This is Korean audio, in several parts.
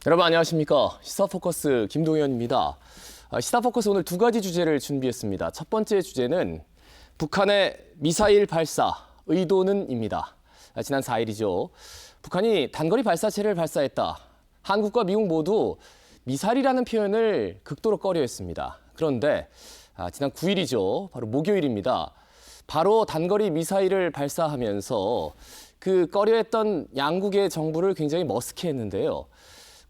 여러분 안녕하십니까. 시사포커스 김동현입니다. 시사포커스 오늘 두 가지 주제를 준비했습니다. 첫 번째 주제는 북한의 미사일 발사 의도는입니다. 지난 4일이죠. 북한이 단거리 발사체를 발사했다. 한국과 미국 모두 미사일이라는 표현을 극도로 꺼려했습니다. 그런데 지난 9일이죠. 바로 목요일입니다. 바로 단거리 미사일을 발사하면서 그 꺼려했던 양국의 정부를 굉장히 머쓱해했는데요.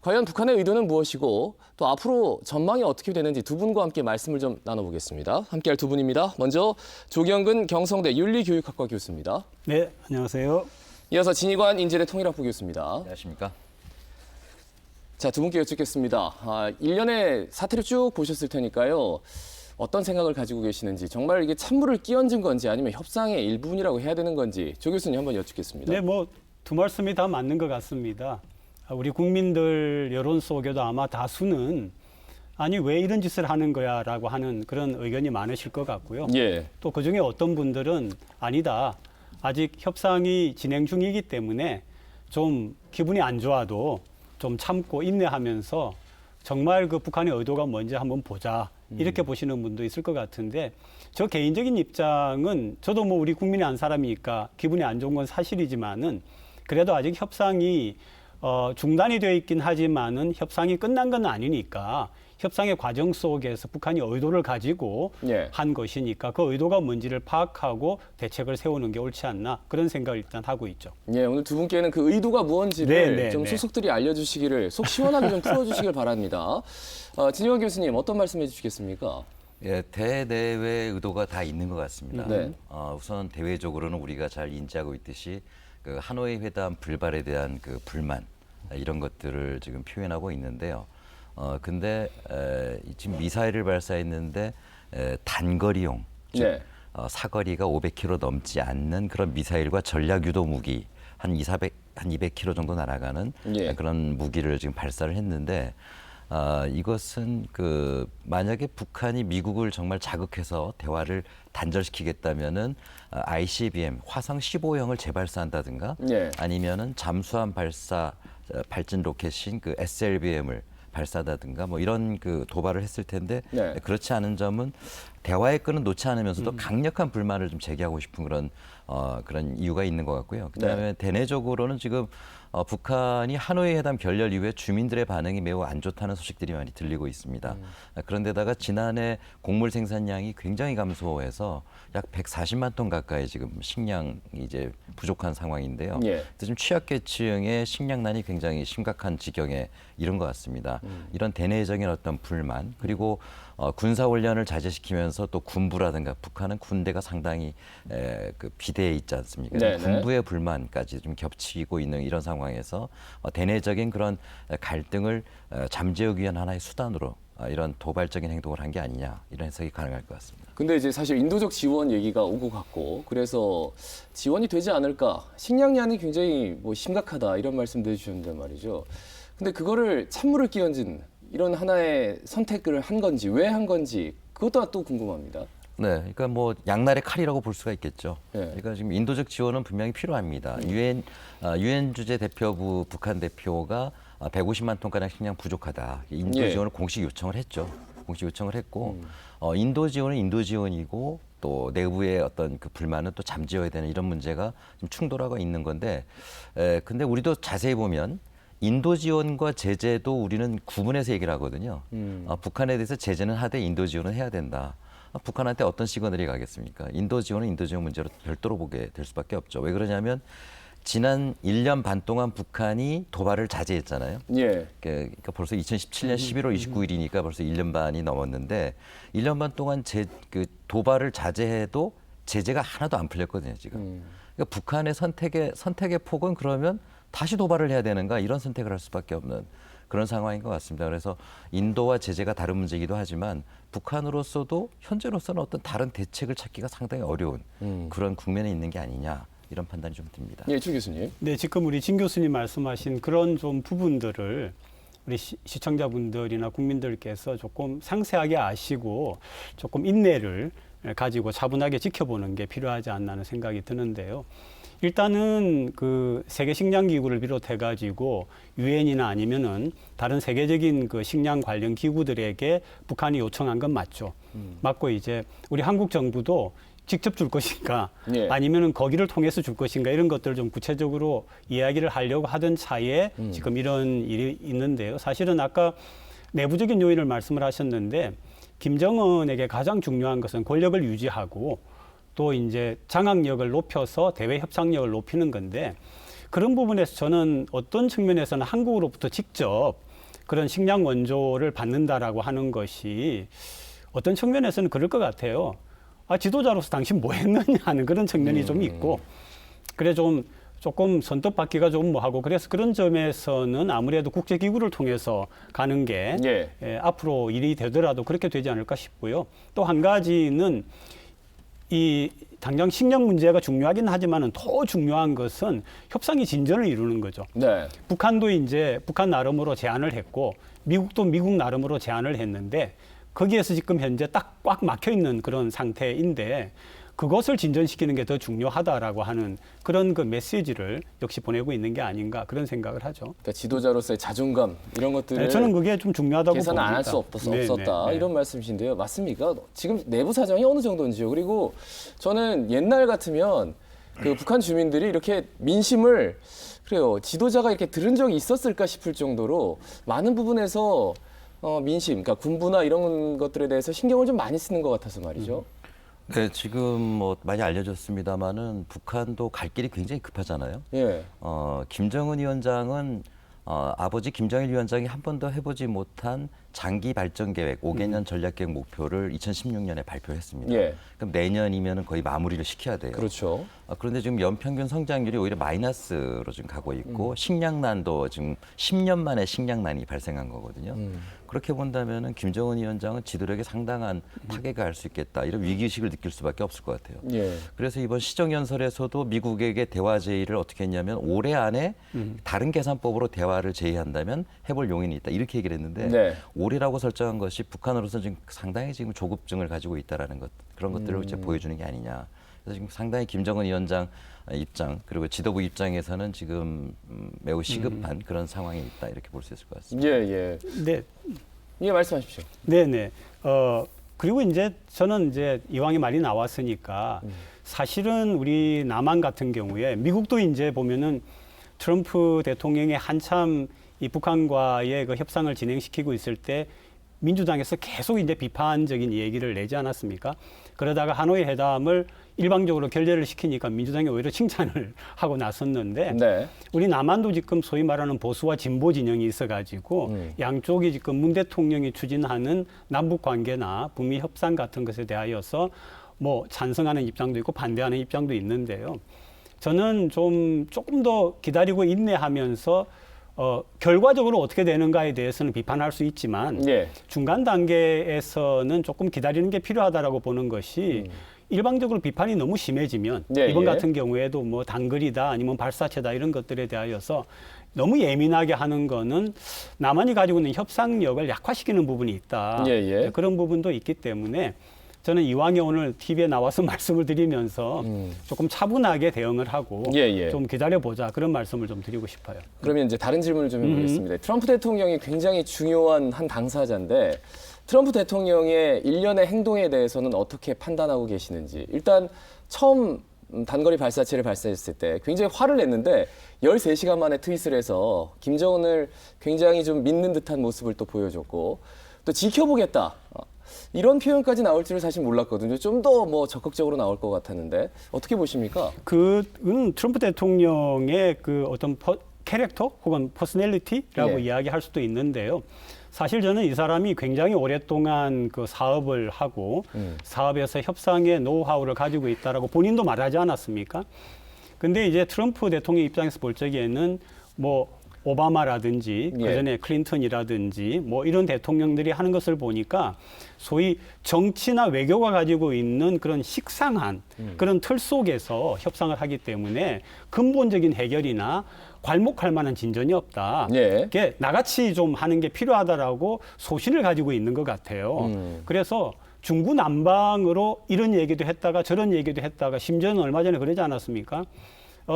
과연 북한의 의도는 무엇이고 또 앞으로 전망이 어떻게 되는지 두 분과 함께 말씀을 좀 나눠보겠습니다. 함께할 두 분입니다. 먼저 조경근 경성대 윤리교육학과 교수입니다. 네, 안녕하세요. 이어서 진희관 인제대 통일학부 교수입니다. 안녕하십니까? 자, 두 분께 여쭙겠습니다. 1년의 사태를 쭉 보셨을 테니까요. 어떤 생각을 가지고 계시는지, 정말 이게 찬물을 끼얹은 건지 아니면 협상의 일부분이라고 해야 되는 건지 조 교수님 한번 여쭙겠습니다. 네, 두 말씀이 다 맞는 것 같습니다. 우리 국민들 여론 속에도 아마 다수는 아니 왜 이런 짓을 하는 거야라고 하는 그런 의견이 많으실 것 같고요. 예. 또 그중에 어떤 분들은 아니다. 아직 협상이 진행 중이기 때문에 좀 기분이 안 좋아도 좀 참고 인내하면서 정말 그 북한의 의도가 뭔지 한번 보자. 이렇게 보시는 분도 있을 것 같은데 저 개인적인 입장은 저도 우리 국민의 한 사람이니까 기분이 안 좋은 건 사실이지만은 그래도 아직 협상이 중단이 되어 있긴 하지만은 협상이 끝난 건 아니니까 협상의 과정 속에서 북한이 의도를 가지고 한 것이니까 그 의도가 뭔지를 파악하고 대책을 세우는 게 옳지 않나 그런 생각을 일단 하고 있죠. 예, 오늘 두 분께는 그 의도가 무언지를 네, 좀 네. 소속들이 알려주시기를 속 시원하게 좀 풀어주시길 바랍니다. 진희관 교수님 어떤 말씀해 주시겠습니까? 예, 대내외 의도가 다 있는 것 같습니다. 네. 우선 대외적으로는 우리가 잘 인지하고 있듯이 그 하노이 회담 불발에 대한 그 불만 이런 것들을 지금 표현하고 있는데요. 근데 지금 미사일을 발사했는데 단거리용, 즉 네. 사거리가 500km 넘지 않는 그런 미사일과 전략 유도 무기 한 200km 정도 날아가는 예. 그런 무기를 지금 발사를 했는데 이것은 만약에 북한이 미국을 정말 자극해서 대화를 단절시키겠다면은 ICBM 화성 15형을 재발사한다든가 예. 아니면은 잠수함 발진 로켓인 그 SLBM을 발사다든가 이런 도발을 했을 텐데 네. 그렇지 않은 점은 대화의 끈은 놓지 않으면서도 강력한 불만을 좀 제기하고 싶은 그런 이유가 있는 것 같고요. 그다음에 네. 대내적으로는 지금 북한이 하노이 회담 결렬 이후에 주민들의 반응이 매우 안 좋다는 소식들이 많이 들리고 있습니다. 그런데다가 지난해 곡물 생산량이 굉장히 감소해서 약 140만 톤 가까이 지금 식량이 이제 부족한 상황인데요. 예. 지금 취약계층의 식량난이 굉장히 심각한 지경에 이른 것 같습니다. 이런 대내적인 어떤 불만 그리고 군사훈련을 자제시키면서 또 군부라든가 북한은 군대가 상당히 비대해 있지 않습니까? 네네. 군부의 불만까지 좀 겹치고 있는 이런 상황에서 대내적인 그런 갈등을 잠재우기 위한 하나의 수단으로 이런 도발적인 행동을 한 게 아니냐 이런 해석이 가능할 것 같습니다. 근데 이제 사실 인도적 지원 얘기가 오고 갔고 그래서 지원이 되지 않을까 식량난이 굉장히 심각하다 이런 말씀도 해주셨는데 말이죠. 근데 그거를 찬물을 끼얹은 이런 하나의 선택을 한 건지 왜 한 건지 그것도 또 궁금합니다. 네, 그러니까 양날의 칼이라고 볼 수가 있겠죠. 네. 그러니까 지금 인도적 지원은 분명히 필요합니다. 유엔 주재 대표부 북한 대표가 150만 톤가량 식량 부족하다. 인도 예. 지원을 공식 요청을 했죠. 공식 요청을 했고 인도 지원은 인도 지원이고 또 내부의 어떤 그 불만은 또 잠재워야 되는 이런 문제가 좀 충돌하고 있는 건데 근데 우리도 자세히 보면 인도 지원과 제재도 우리는 구분해서 얘기를 하거든요. 북한에 대해서 제재는 하되 인도 지원은 해야 된다. 북한한테 어떤 시그널이 가겠습니까? 인도 지원은 인도 지원 문제로 별도로 보게 될 수밖에 없죠. 왜 그러냐면 지난 1년 반 동안 북한이 도발을 자제했잖아요. 예. 그러니까 벌써 2017년 11월 29일이니까 벌써 1년 반이 넘었는데 1년 반 동안 도발을 자제해도 제재가 하나도 안 풀렸거든요, 지금. 그러니까 북한의 선택의 폭은 그러면 다시 도발을 해야 되는가 이런 선택을 할 수밖에 없는 그런 상황인 것 같습니다. 그래서 인도와 제재가 다른 문제이기도 하지만 북한으로서도 현재로서는 어떤 다른 대책을 찾기가 상당히 어려운 그런 국면에 있는 게 아니냐 이런 판단이 좀 듭니다. 예, 주 교수님. 네, 지금 우리 진 교수님 말씀하신 그런 좀 부분들을 우리 시청자분들이나 국민들께서 조금 상세하게 아시고 조금 인내를 가지고 차분하게 지켜보는 게 필요하지 않나 하는 생각이 드는데요. 일단은 그 세계 식량 기구를 비롯해 가지고 유엔이나 아니면은 다른 세계적인 그 식량 관련 기구들에게 북한이 요청한 건 맞죠. 맞고 이제 우리 한국 정부도 직접 줄 것인가 예. 아니면은 거기를 통해서 줄 것인가 이런 것들을 좀 구체적으로 이야기를 하려고 하던 차에 지금 이런 일이 있는데요. 사실은 아까 내부적인 요인을 말씀을 하셨는데 김정은에게 가장 중요한 것은 권력을 유지하고 또 이제 장악력을 높여서 대외 협상력을 높이는 건데 그런 부분에서 저는 어떤 측면에서는 한국으로부터 직접 그런 식량 원조를 받는다라고 하는 것이 어떤 측면에서는 그럴 것 같아요. 아, 지도자로서 당신 뭐 했느냐 하는 그런 측면이 좀 있고 그래 조금 선뜻받기가 좀 뭐하고 그래서 그런 점에서는 아무래도 국제기구를 통해서 가는 게 예. 앞으로 일이 되더라도 그렇게 되지 않을까 싶고요. 또 한 가지는 이 당장 식량 문제가 중요하긴 하지만은 더 중요한 것은 협상이 진전을 이루는 거죠. 네. 북한도 이제 북한 나름으로 제안을 했고 미국도 미국 나름으로 제안을 했는데 거기에서 지금 현재 딱 꽉 막혀 있는 그런 상태인데 그것을 진전시키는 게 더 중요하다라고 하는 그런 그 메시지를 역시 보내고 있는 게 아닌가 그런 생각을 하죠. 그러니까 지도자로서의 자존감 이런 것들을 네, 저는 그게 좀 중요하다고 계산 봅니다. 안 할 수 없었다 네. 이런 말씀이신데요. 맞습니까? 지금 내부 사정이 어느 정도인지요? 그리고 저는 옛날 같으면 그 북한 주민들이 이렇게 민심을 그래요. 지도자가 이렇게 들은 적이 있었을까 싶을 정도로 많은 부분에서 민심, 그러니까 군부나 이런 것들에 대해서 신경을 좀 많이 쓰는 것 같아서 말이죠. 네, 지금 뭐 많이 알려졌습니다만은 북한도 갈 길이 굉장히 급하잖아요. 예. 김정은 위원장은 아버지 김정일 위원장이 한 번도 해보지 못한 장기 발전 계획, 5개년 전략 계획 목표를 2016년에 발표했습니다. 예. 그럼 내년이면은 거의 마무리를 시켜야 돼요. 그렇죠. 그런데 지금 연평균 성장률이 오히려 마이너스로 지금 가고 있고 식량난도 지금 10년 만에 식량난이 발생한 거거든요. 그렇게 본다면은 김정은 위원장은 지도력에 상당한 타격을 할 수 있겠다 이런 위기의식을 느낄 수밖에 없을 것 같아요. 예. 그래서 이번 시정연설에서도 미국에게 대화 제의를 어떻게 했냐면 올해 안에 다른 계산법으로 대화를 제의한다면 해볼 용인이 있다 이렇게 얘기를 했는데 네. 올해라고 설정한 것이 북한으로서는 지금 상당히 지금 조급증을 가지고 있다라는 것 그런 것들을 이제 보여주는 게 아니냐. 그래서 지금 상당히 김정은 위원장 입장 그리고 지도부 입장에서는 지금 매우 시급한 그런 상황이 있다 이렇게 볼 수 있을 것 같습니다. 예, 예. 네, 예, 말씀하십시오. 네네. 그리고 이제 저는 이제 이왕에 말이 나왔으니까 사실은 우리 남한 같은 경우에 미국도 이제 보면은 트럼프 대통령이 한참 이 북한과의 그 협상을 진행시키고 있을 때 민주당에서 계속 이제 비판적인 얘기를 내지 않았습니까? 그러다가 하노이 회담을 일방적으로 결렬을 시키니까 민주당이 오히려 칭찬을 하고 나섰는데 네. 우리 남한도 지금 소위 말하는 보수와 진보 진영이 있어가지고 양쪽이 지금 문 대통령이 추진하는 남북 관계나 북미 협상 같은 것에 대하여서 뭐 찬성하는 입장도 있고 반대하는 입장도 있는데요. 저는 조금 더 기다리고 인내하면서 결과적으로 어떻게 되는가에 대해서는 비판할 수 있지만 예. 중간 단계에서는 조금 기다리는 게 필요하다라고 보는 것이 일방적으로 비판이 너무 심해지면 예, 이번 예. 같은 경우에도 뭐 단거리다 아니면 발사체다 이런 것들에 대하여서 너무 예민하게 하는 거는 남한이 가지고 있는 협상력을 약화시키는 부분이 있다. 예, 예. 그런 부분도 있기 때문에 저는 이왕에 오늘 TV에 나와서 말씀을 드리면서 조금 차분하게 대응을 하고 예, 예. 좀 기다려보자 그런 말씀을 좀 드리고 싶어요. 그러면 이제 다른 질문을 좀 해보겠습니다. 트럼프 대통령이 굉장히 중요한 한 당사자인데 트럼프 대통령의 일련의 행동에 대해서는 어떻게 판단하고 계시는지. 일단 처음 단거리 발사체를 발사했을 때 굉장히 화를 냈는데 13시간 만에 트윗을 해서 김정은을 굉장히 좀 믿는 듯한 모습을 또 보여줬고 또 지켜보겠다. 이런 표현까지 나올 줄을 사실 몰랐거든요. 좀 더 뭐 적극적으로 나올 것 같았는데 어떻게 보십니까? 그건 트럼프 대통령의 그 어떤 캐릭터 혹은 퍼스널리티라고 예. 이야기할 수도 있는데요. 사실 저는 이 사람이 굉장히 오랫동안 그 사업을 하고 사업에서 협상의 노하우를 가지고 있다라고 본인도 말하지 않았습니까? 근데 이제 트럼프 대통령 입장에서 볼 적에는 뭐 오바마라든지 예. 그전에 클린턴이라든지 뭐 이런 대통령들이 하는 것을 보니까 소위 정치나 외교가 가지고 있는 그런 식상한 그런 틀 속에서 협상을 하기 때문에 근본적인 해결이나 괄목할 만한 진전이 없다. 예. 이게 나같이 좀 하는 게 필요하다라고 소신을 가지고 있는 것 같아요. 그래서 중구난방으로 이런 얘기도 했다가 저런 얘기도 했다가 심지어는 얼마 전에 그러지 않았습니까?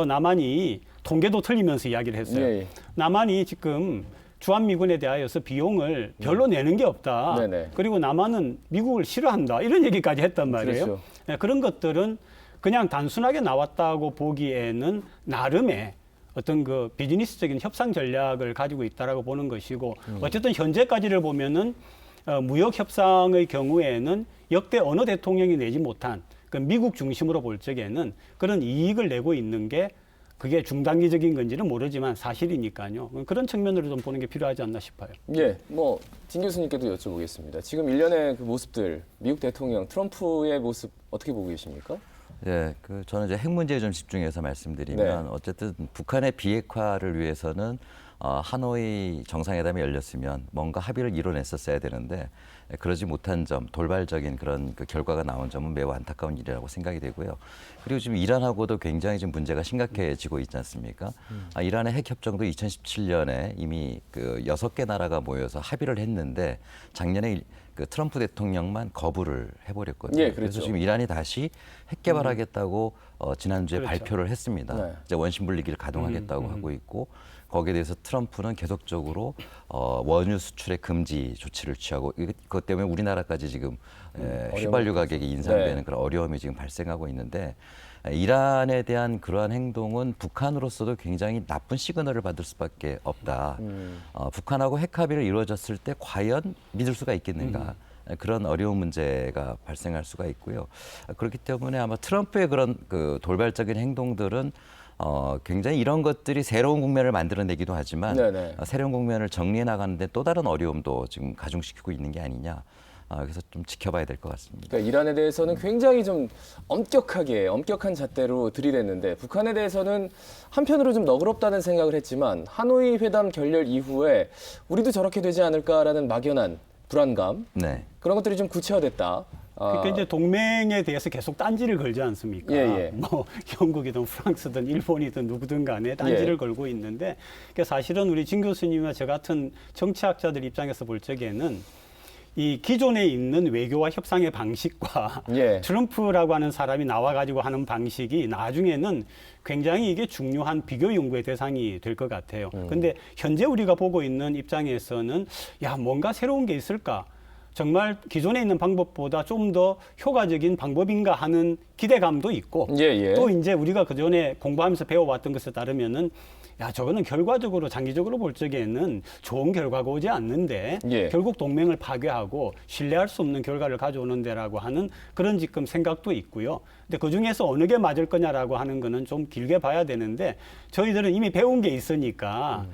남한이 통계도 틀리면서 이야기를 했어요. 예. 남한이 지금 주한미군에 대하여서 비용을 별로 내는 게 없다. 네네. 그리고 남한은 미국을 싫어한다. 이런 얘기까지 했단 말이에요. 그렇죠. 네, 그런 것들은 그냥 단순하게 나왔다고 보기에는 나름의 어떤 그 비즈니스적인 협상 전략을 가지고 있다라고 보는 것이고 어쨌든 현재까지를 보면은 무역 협상의 경우에는 역대 어느 대통령이 내지 못한 그 미국 중심으로 볼 적에는 그런 이익을 내고 있는 게 그게 중단기적인 건지는 모르지만 사실이니까요. 그런 측면으로 좀 보는 게 필요하지 않나 싶어요. 예, 뭐 진 교수님께도 여쭤보겠습니다. 지금 일련의 그 모습들, 미국 대통령 트럼프의 모습 어떻게 보고 계십니까? 예, 저는 이제 핵 문제에 좀 집중해서 말씀드리면 네. 어쨌든 북한의 비핵화를 위해서는 하노이 정상회담이 열렸으면 뭔가 합의를 이뤄냈었어야 되는데 그러지 못한 점, 돌발적인 그런 그 결과가 나온 점은 매우 안타까운 일이라고 생각이 되고요. 그리고 지금 이란하고도 굉장히 지금 문제가 심각해지고 있지 않습니까? 이란의 핵 협정도 2017년에 이미 그 6개 나라가 모여서 합의를 했는데 작년에 그 트럼프 대통령만 거부를 해버렸거든요. 예, 그렇죠. 그래서 지금 이란이 다시 핵 개발하겠다고 지난주에 그렇죠. 발표를 했습니다. 네. 이제 원심 분리기를 가동하겠다고 하고 있고 거기에 대해서 트럼프는 계속적으로 원유 수출의 금지 조치를 취하고 그것 때문에 우리나라까지 지금 휘발유 가격이 인상되는 네. 그런 어려움이 지금 발생하고 있는데 이란에 대한 그러한 행동은 북한으로서도 굉장히 나쁜 시그널을 받을 수밖에 없다. 북한하고 핵 합의를 이루어졌을 때 과연 믿을 수가 있겠는가. 그런 어려운 문제가 발생할 수가 있고요. 그렇기 때문에 아마 트럼프의 그런 그 돌발적인 행동들은 굉장히 이런 것들이 새로운 국면을 만들어내기도 하지만 네네. 새로운 국면을 정리해 나가는데 또 다른 어려움도 지금 가중시키고 있는 게 아니냐. 그래서 좀 지켜봐야 될 것 같습니다. 그러니까 이란에 대해서는 굉장히 좀 엄격한 잣대로 들이댔는데 북한에 대해서는 한편으로 좀 너그럽다는 생각을 했지만 하노이 회담 결렬 이후에 우리도 저렇게 되지 않을까라는 막연한 불안감 네. 그런 것들이 좀 구체화됐다. 그러니까 이제 동맹에 대해서 계속 딴지를 걸지 않습니까? 예. 뭐 영국이든 프랑스든 일본이든 누구든 간에 딴지를 예. 걸고 있는데 그러니까 사실은 우리 진 교수님과 저 같은 정치학자들 입장에서 볼 적에는 이 기존에 있는 외교와 협상의 방식과 예. 트럼프라고 하는 사람이 나와가지고 하는 방식이 나중에는 굉장히 이게 중요한 비교 연구의 대상이 될 것 같아요. 근데 현재 우리가 보고 있는 입장에서는 야, 뭔가 새로운 게 있을까? 정말 기존에 있는 방법보다 좀 더 효과적인 방법인가 하는 기대감도 있고 예. 또 이제 우리가 그전에 공부하면서 배워왔던 것에 따르면은 야, 저거는 결과적으로 장기적으로 볼 적에는 좋은 결과가 오지 않는데 예. 결국 동맹을 파괴하고 신뢰할 수 없는 결과를 가져오는 데라고 하는 그런 지금 생각도 있고요. 근데 그중에서 어느 게 맞을 거냐라고 하는 거는 좀 길게 봐야 되는데 저희들은 이미 배운 게 있으니까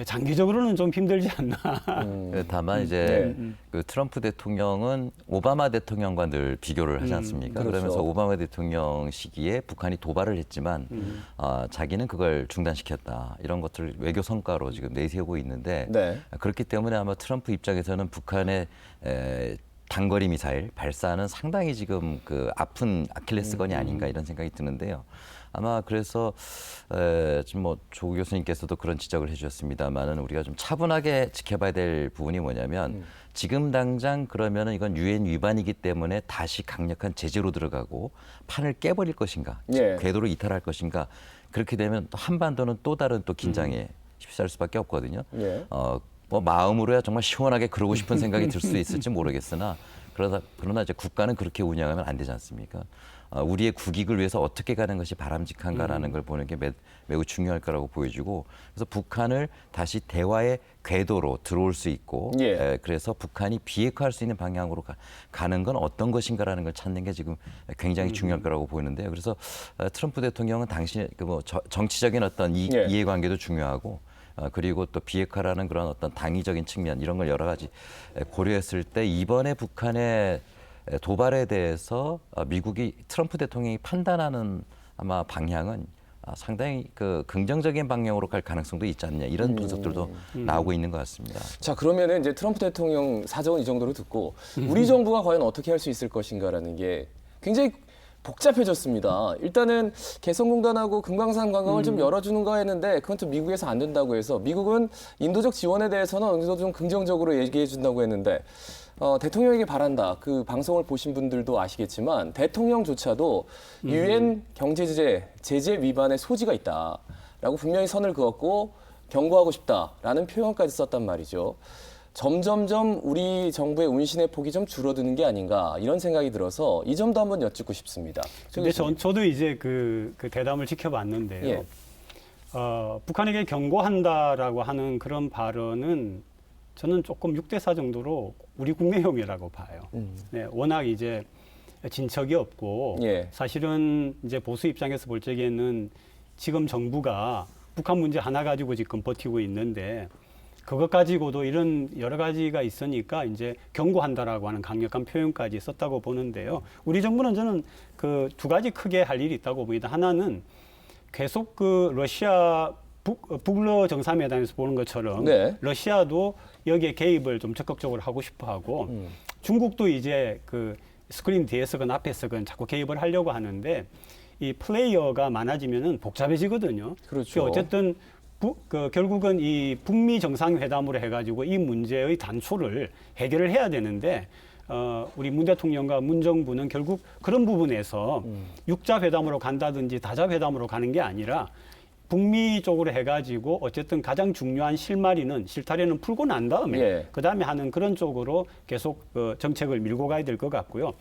장기적으로는 좀 힘들지 않나. 다만 이제 네. 그 트럼프 대통령은 오바마 대통령과 늘 비교를 하지 않습니까? 그렇죠. 그러면서 오바마 대통령 시기에 북한이 도발을 했지만 자기는 그걸 중단시켰다. 이런 것들을 외교 성과로 지금 내세우고 있는데 네. 그렇기 때문에 아마 트럼프 입장에서는 북한의 단거리 미사일 발사는 상당히 지금 그 아픈 아킬레스건이 아닌가 이런 생각이 드는데요. 아마 그래서 지금 뭐 조 교수님께서도 그런 지적을 해주셨습니다만은 우리가 좀 차분하게 지켜봐야 될 부분이 뭐냐면 지금 당장 그러면은 이건 유엔 위반이기 때문에 다시 강력한 제재로 들어가고 판을 깨버릴 것인가, 예. 궤도로 이탈할 것인가. 그렇게 되면 또 한반도는 또 다른 또 긴장에 휩싸일 수밖에 없거든요. 예. 뭐 마음으로야 정말 시원하게 그러고 싶은 생각이 들 수 있을지 모르겠으나 그러나 이제 국가는 그렇게 운영하면 안 되지 않습니까? 우리의 국익을 위해서 어떻게 가는 것이 바람직한가라는 걸 보는 게 매우 중요할 거라고 보여지고 그래서 북한을 다시 대화의 궤도로 들어올 수 있고 예. 그래서 북한이 비핵화할 수 있는 방향으로 가는 건 어떤 것인가라는 걸 찾는 게 지금 굉장히 중요할 거라고 보이는데요. 그래서 트럼프 대통령은 당신의 뭐 정치적인 어떤 예. 이해관계도 중요하고 그리고 또 비핵화라는 그런 어떤 당위적인 측면 이런 걸 여러 가지 고려했을 때 이번에 북한의 도발에 대해서 미국이 트럼프 대통령이 판단하는 아마 방향은 상당히 그 긍정적인 방향으로 갈 가능성도 있지 않냐 이런 분석들도 나오고 있는 것 같습니다. 자, 그러면은 이제 트럼프 대통령 사정은 이 정도로 듣고 우리 정부가 과연 어떻게 할 수 있을 것인가라는 게 굉장히 복잡해졌습니다. 일단은 개성공단하고 금강산 관광을 좀 열어주는가 했는데 그건 또 미국에서 안 된다고 해서 미국은 인도적 지원에 대해서는 어느 정도 좀 긍정적으로 얘기해 준다고 했는데 대통령에게 바란다. 그 방송을 보신 분들도 아시겠지만 대통령조차도 유엔 제재 위반의 소지가 있다라고 분명히 선을 그었고 경고하고 싶다라는 표현까지 썼단 말이죠. 점점점 우리 정부의 운신의 폭이 좀 줄어드는 게 아닌가 이런 생각이 들어서 이 점도 한번 여쭙고 싶습니다. 근데 저도 이제 그 대담을 지켜봤는데요. 예. 북한에게 경고한다라고 하는 그런 발언은 저는 조금 6대4 정도로 우리 국내용이라고 봐요. 네, 워낙 이제 진척이 없고 예. 사실은 이제 보수 입장에서 볼 적에는 지금 정부가 북한 문제 하나 가지고 지금 버티고 있는데 그것 가지고도 이런 여러 가지가 있으니까 이제 경고한다라고 하는 강력한 표현까지 썼다고 보는데요. 우리 정부는 저는 그 두 가지 크게 할 일이 있다고 봅니다. 하나는 계속 그 러시아 북러 정상회담에서 보는 것처럼 네. 러시아도 여기에 개입을 좀 적극적으로 하고 싶어 하고 중국도 이제 그 스크린 뒤에서건 앞에서건 자꾸 개입을 하려고 하는데 이 플레이어가 많아지면은 복잡해지거든요. 그렇죠. 어쨌든 결국은 이 북미 정상회담으로 해가지고 이 문제의 단초를 해결을 해야 되는데 우리 문 대통령과 문 정부는 결국 그런 부분에서 육자 회담으로 간다든지 다자 회담으로 가는 게 아니라 북미 쪽으로 해가지고 어쨌든 가장 중요한 실타래는 풀고 난 다음에 예. 그다음에 하는 그런 쪽으로 계속 정책을 밀고 가야 될 것 같고요.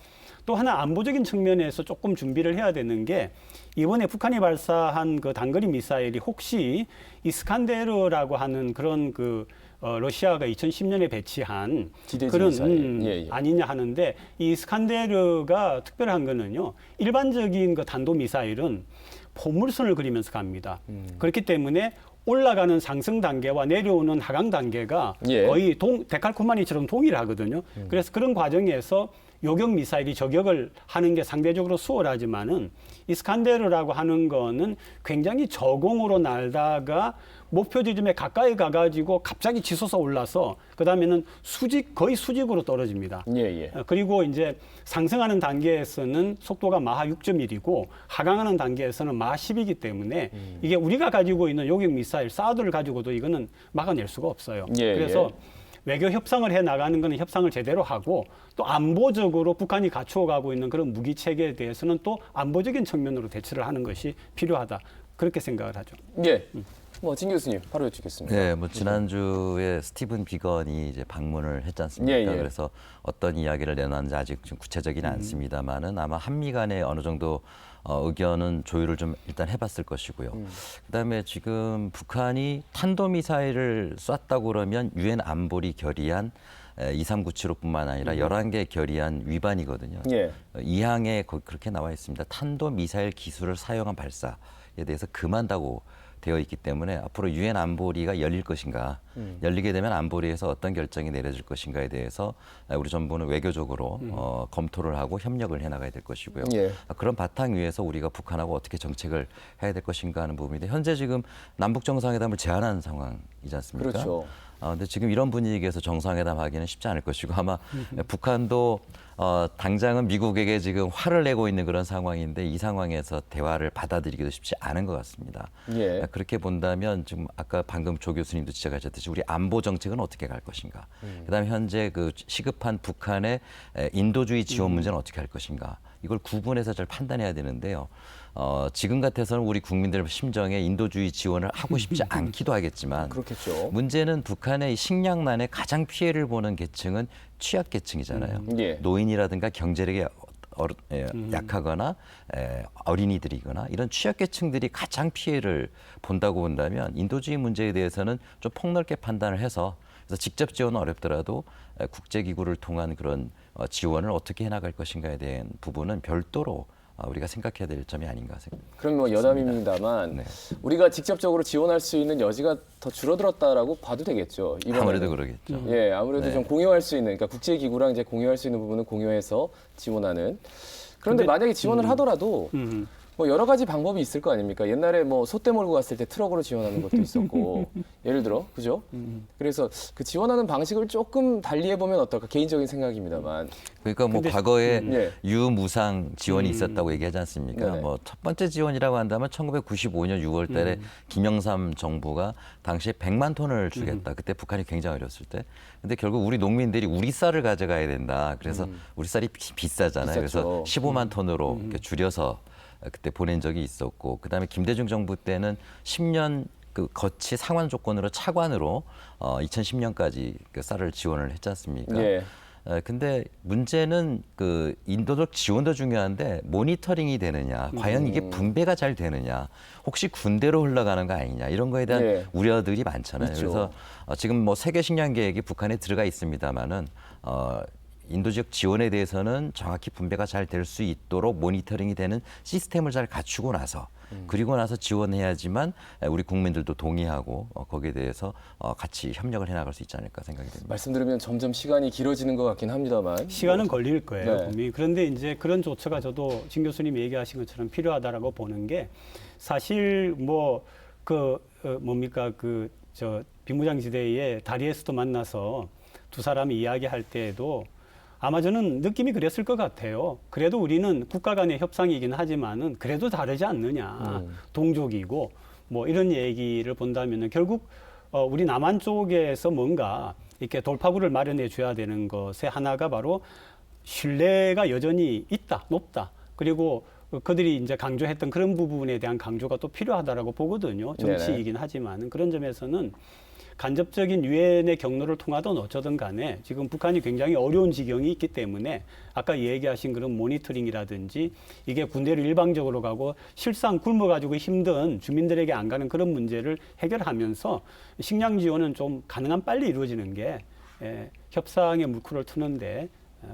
또 하나 안보적인 측면에서 조금 준비를 해야 되는 게 이번에 북한이 발사한 그 단거리 미사일이 혹시 이스칸데르라고 하는 그런 러시아가 2010년에 배치한 지대지 그런 미사일. 예. 아니냐 하는데 이 이스칸데르가 특별한 거는요. 일반적인 그 단도 미사일은 포물선을 그리면서 갑니다. 그렇기 때문에 올라가는 상승 단계와 내려오는 하강 단계가 예. 거의 데칼코마니처럼 동일하거든요. 그래서 그런 과정에서 요격 미사일이 저격을 하는 게 상대적으로 수월하지만은 이스칸데르라고 하는 거는 굉장히 저공으로 날다가 목표 지점에 가까이 가가지고 갑자기 치솟아 올라서 그다음에는 거의 수직으로 떨어집니다. 예. 그리고 이제 상승하는 단계에서는 속도가 마하 6.1이고 하강하는 단계에서는 마하 10이기 때문에 이게 우리가 가지고 있는 요격 미사일 사드를 가지고도 이거는 막아낼 수가 없어요. 예. 그래서 외교 협상을 해 나가는 것은 협상을 제대로 하고 또 안보적으로 북한이 갖추어가고 있는 그런 무기 체계에 대해서는 또 안보적인 측면으로 대처를 하는 것이 필요하다. 그렇게 생각을 하죠. 예. 진 교수님 바로 여쭙겠습니다. 네, 지난주에 스티븐 비건이 이제 방문을 했지 않습니까? 예. 그래서 어떤 이야기를 내놨는지 아직 좀 구체적이는 않습니다만은 아마 한미 간에 어느 정도 의견은 조율을 좀 일단 해봤을 것이고요. 그다음에 지금 북한이 탄도미사일을 쐈다고 그러면 유엔 안보리 결의안 23975뿐만 아니라 11개 결의안 위반이거든요. 예. 2항에 그렇게 나와 있습니다. 탄도미사일 기술을 사용한 발사에 대해서 금한다고 되어 있기 때문에 앞으로 유엔 안보리가 열릴 것인가, 열리게 되면 안보리에서 어떤 결정이 내려질 것인가에 대해서 우리 정부는 외교적으로 검토를 하고 협력을 해나가야 될 것이고요. 예. 그런 바탕 위에서 우리가 북한하고 어떻게 정책을 해야 될 것인가 하는 부분인데 현재 지금 남북 정상회담을 제안한 상황이지 않습니까? 그렇죠. 근데 지금 이런 분위기에서 정상회담 하기는 쉽지 않을 것이고 아마 북한도 당장은 미국에게 지금 화를 내고 있는 그런 상황인데 이 상황에서 대화를 받아들이기도 쉽지 않은 것 같습니다. 예. 그렇게 본다면 지금 아까 방금 조 교수님도 지적하셨듯이 우리 안보 정책은 어떻게 갈 것인가. 그다음에 현재 그 시급한 북한의 인도주의 지원 문제는 어떻게 할 것인가. 이걸 구분해서 잘 판단해야 되는데요. 지금 같아서는 우리 국민들 심정에 인도주의 지원을 하고 싶지 않기도 하겠지만 그렇겠죠. 문제는 북한의 식량난에 가장 피해를 보는 계층은 취약계층이잖아요. 예. 노인이라든가 경제력이 약하거나 어린이들이거나 이런 취약계층들이 가장 피해를 본다고 본다면 인도주의 문제에 대해서는 좀 폭넓게 판단을 해서 그래서 직접 지원은 어렵더라도 국제기구를 통한 그런 지원을 어떻게 해나갈 것인가에 대한 부분은 별도로 우리가 생각해야 될 점이 아닌가 생각합니다. 그럼 여담입니다만 네. 우리가 직접적으로 지원할 수 있는 여지가 더 줄어들었다라고 봐도 되겠죠. 이번에는. 아무래도 그러겠죠. 예, 아무래도 네. 좀 공유할 수 있는, 그러니까 국제기구랑 이제 공유할 수 있는 부분은 공유해서 지원하는. 그런데 만약에 지원을 하더라도 뭐 여러 가지 방법이 있을 거 아닙니까? 옛날에 뭐 소떼 몰고 갔을 때 트럭으로 지원하는 것도 있었고 예를 들어 그죠? 그래서 그 지원하는 방식을 조금 달리 해보면 어떨까? 개인적인 생각입니다만. 그러니까 뭐 근데- 과거에 예. 유무상 지원이 있었다고 얘기하지 않습니까? 네네. 뭐 첫 번째 지원이라고 한다면 1995년 6월 달에 김영삼 정부가 당시에 100만 톤을 주겠다. 그때 북한이 굉장히 어렸을 때. 근데 결국 우리 농민들이 우리 쌀을 가져가야 된다. 그래서 우리 쌀이 비싸잖아요. 비쌌죠. 그래서 15만 톤으로 이렇게 줄여서 그때 보낸 적이 있었고, 그다음에 김대중 정부 때는 10년 그 거치 상환 조건으로 차관으로 2010년까지 그 쌀을 지원을 했지 않습니까? 예. 근데 문제는 그 인도적 지원도 중요한데 모니터링이 되느냐, 과연 이게 분배가 잘 되느냐, 혹시 군대로 흘러가는 거 아니냐 이런 거에 대한 예. 우려들이 많잖아요. 있죠. 그래서 지금 뭐 세계 식량 계획이 북한에 들어가 있습니다만은 인도적 지원에 대해서는 정확히 분배가 잘 될 수 있도록 모니터링이 되는 시스템을 잘 갖추고 나서 그리고 나서 지원해야지만 우리 국민들도 동의하고 거기에 대해서 같이 협력을 해나갈 수 있지 않을까 생각이 됩니다. 말씀 들으면 점점 시간이 길어지는 것 같긴 합니다만. 시간은 걸릴 거예요, 네. 분명히. 그런데 이제 그런 조처가 저도 진 교수님이 얘기하신 것처럼 필요하다라고 보는 게 사실 뭐 뭡니까 저 비무장지대의 다리에서도 만나서 두 사람이 이야기할 때에도 아마 저는 느낌이 그랬을 것 같아요. 그래도 우리는 국가 간의 협상이긴 하지만은 그래도 다르지 않느냐. 동족이고 뭐 이런 얘기를 본다면은 결국 우리 남한 쪽에서 뭔가 이렇게 돌파구를 마련해 줘야 되는 것의 하나가 바로 신뢰가 여전히 있다, 높다. 그리고 그들이 이제 강조했던 그런 부분에 대한 강조가 또 필요하다라고 보거든요. 정치이긴 하지만은 그런 점에서는 간접적인 유엔의 경로를 통하든 어쩌든 간에 지금 북한이 굉장히 어려운 지경이 있기 때문에 아까 얘기하신 그런 모니터링이라든지 이게 군대를 일방적으로 가고 실상 굶어가지고 힘든 주민들에게 안 가는 그런 문제를 해결하면서 식량 지원은 좀 가능한 빨리 이루어지는 게 협상의 물꼬를 트는데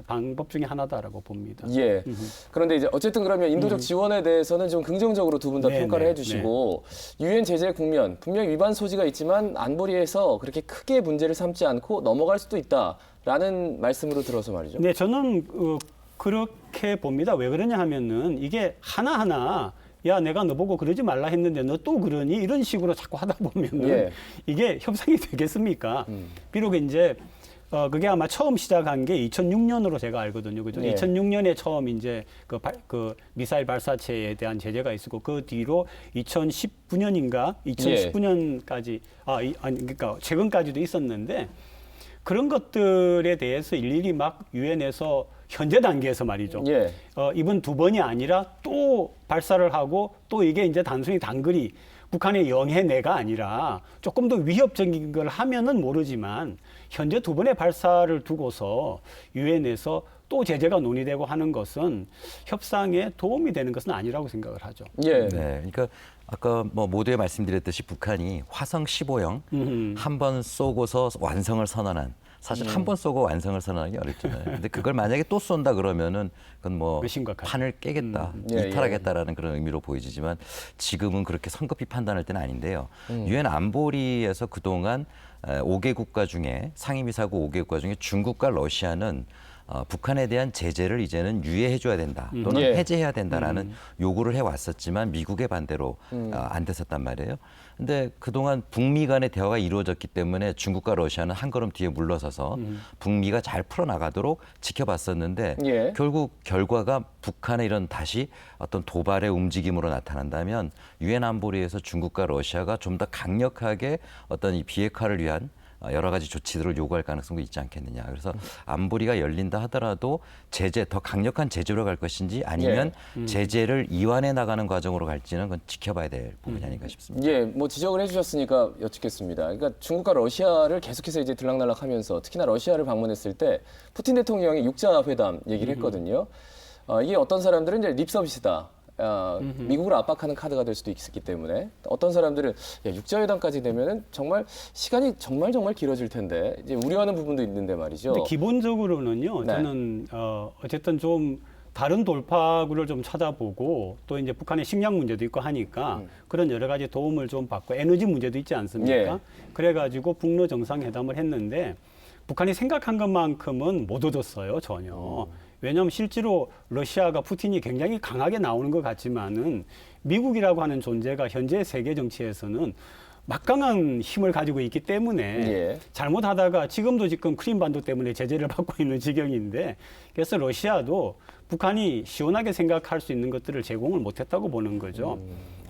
방법 중에 하나다라고 봅니다. 예. 그런데 이제 어쨌든 그러면 인도적 지원에 대해서는 좀 긍정적으로 두 분 다 네, 평가를 네, 해주시고 유엔 제재 국면 분명히 위반 소지가 있지만 안보리에서 그렇게 크게 문제를 삼지 않고 넘어갈 수도 있다라는 말씀으로 들어서 말이죠. 네, 저는 그렇게 봅니다. 왜 그러냐 하면은 이게 하나하나 야, 내가 너보고 그러지 말라 했는데 너 또 그러니? 이런 식으로 자꾸 하다 보면은 예. 이게 협상이 되겠습니까? 비록 이제 그게 아마 처음 시작한 게 2006년으로 제가 알거든요. 그죠? 예. 2006년에 처음 이제 그 미사일 발사체에 대한 제재가 있었고 그 뒤로 2019년인가 2019년까지 그러니까 최근까지도 있었는데 그런 것들에 대해서 일일이 막 유엔에서 현재 단계에서 말이죠. 예. 이번 두 번이 아니라 또 발사를 하고 또 이게 이제 단순히 단거리 북한의 영해내가 아니라 조금 더 위협적인 걸 하면은 모르지만 현재 두 번의 발사를 두고서 유엔에서 또 제재가 논의되고 하는 것은 협상에 도움이 되는 것은 아니라고 생각을 하죠. 예. 네, 그러니까 아까 뭐 모두에 말씀드렸듯이 북한이 화성 15형 한 번 쏘고서 완성을 선언한 사실 한 번 쏘고 완성을 선언하기 어렵잖아요. 근데 그걸 만약에 또 쏜다 그러면은 그건 뭐 심각하죠. 판을 깨겠다, 예, 이탈하겠다라는 그런 의미로 보이지만 지금은 그렇게 성급히 판단할 때는 아닌데요. 유엔 안보리에서 그동안 5개 국가 중에 상임이사국 5개 국가 중에 중국과 러시아는 북한에 대한 제재를 이제는 유예해줘야 된다 또는 예. 해제해야 된다라는 요구를 해왔었지만 미국의 반대로 안 됐었단 말이에요. 근데 그동안 북미 간의 대화가 이루어졌기 때문에 중국과 러시아는 한 걸음 뒤에 물러서서 북미가 잘 풀어나가도록 지켜봤었는데 예. 결국 결과가 북한의 이런 다시 어떤 도발의 움직임으로 나타난다면 유엔 안보리에서 중국과 러시아가 좀 더 강력하게 어떤 이 비핵화를 위한 여러 가지 조치들을 요구할 가능성도 있지 않겠느냐. 그래서 안보리가 열린다 하더라도 제재, 더 강력한 제재로 갈 것인지 아니면 제재를 이완해 나가는 과정으로 갈지는 그건 지켜봐야 될 부분이 아닌가 싶습니다. 예, 뭐 지적을 해주셨으니까 여쭙겠습니다. 그러니까 중국과 러시아를 계속해서 이제 들락날락하면서 특히나 러시아를 방문했을 때 푸틴 대통령이 육자 회담 얘기를 했거든요. 이게 어떤 사람들은 이제 립 서비스다. 미국을 압박하는 카드가 될 수도 있기 때문에 어떤 사람들은 육자회담까지 되면은 정말 시간이 정말 길어질 텐데 이제 우려하는 부분도 있는데 말이죠. 근데 기본적으로는요. 네. 저는 어쨌든 좀 다른 돌파구를 좀 찾아보고 또 이제 북한의 식량 문제도 있고 하니까 그런 여러 가지 도움을 좀 받고 에너지 문제도 있지 않습니까? 예. 그래가지고 북러 정상회담을 했는데 북한이 생각한 것만큼은 못 얻었어요, 전혀. 왜냐하면 실제로 러시아가 푸틴이 굉장히 강하게 나오는 것 같지만은 미국이라고 하는 존재가 현재 세계 정치에서는 막강한 힘을 가지고 있기 때문에 예. 잘못하다가 지금 크림반도 때문에 제재를 받고 있는 지경인데 그래서 러시아도 북한이 시원하게 생각할 수 있는 것들을 제공을 못했다고 보는 거죠.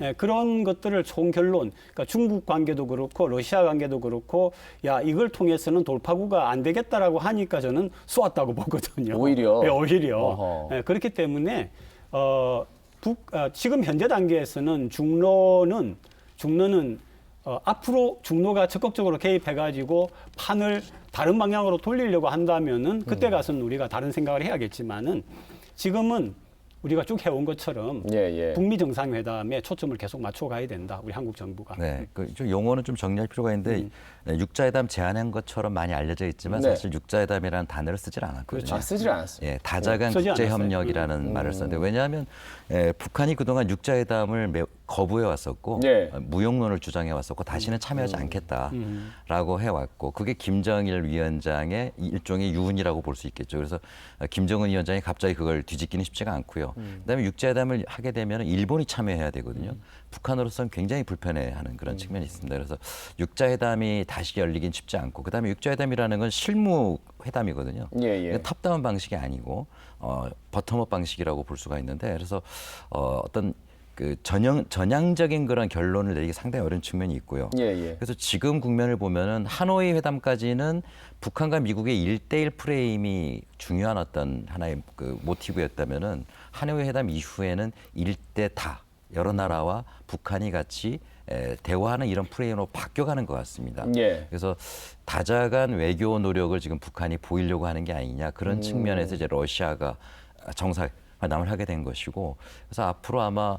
예, 그런 것들을 총결론, 그러니까 중국 관계도 그렇고 러시아 관계도 그렇고 야 이걸 통해서는 돌파구가 안 되겠다라고 하니까 저는 쏘았다고 보거든요. 오히려? 예, 오히려. 어허. 예, 그렇기 때문에 지금 현재 단계에서는 중로는 앞으로 중로가 적극적으로 개입해가지고 판을 다른 방향으로 돌리려고 한다면은 그때 가서는 우리가 다른 생각을 해야겠지만은 지금은 우리가 쭉 해온 것처럼 예. 북미 정상회담에 초점을 계속 맞춰가야 된다. 우리 한국 정부가. 네, 좀 용어는 좀 정리할 필요가 있는데 육자회담 제안한 것처럼 많이 알려져 있지만 네. 사실 육자회담이라는 단어를 쓰질 않았거든요. 아, 쓰질 않았어요. 예, 다자간 쓰지 국제협력이라는 말을 썼는데 왜냐하면 북한이 그동안 육자회담을 거부해 왔었고 예. 무용론을 주장해 왔었고 다시는 참여하지 않겠다라고 해왔고 그게 김정일 위원장의 일종의 유언이라고 볼 수 있겠죠. 그래서 김정은 위원장이 갑자기 그걸 뒤집기는 쉽지가 않고요. 그다음에 육자회담을 하게 되면 일본이 참여해야 되거든요. 북한으로서는 굉장히 불편해하는 그런 측면이 있습니다. 그래서 육자회담이 다시 열리긴 쉽지 않고 그다음에 육자회담이라는 건 실무 회담이거든요. 예. 탑다운 방식이 아니고 버텀업 방식이라고 볼 수가 있는데 그래서 어떤 그 전향적인 그런 결론을 내리기 상당히 어려운 측면이 있고요. 예. 그래서 지금 국면을 보면은 하노이 회담까지는 북한과 미국의 1대1 프레임이 중요한 어떤 하나의 그 모티브였다면은 하노이 회담 이후에는 1대 다 여러 나라와 북한이 같이 대화하는 이런 프레임으로 바뀌어가는 것 같습니다. 예. 그래서 다자간 외교 노력을 지금 북한이 보이려고 하는 게 아니냐 그런 측면에서 이제 러시아가 정상회담을 하게 된 것이고 그래서 앞으로 아마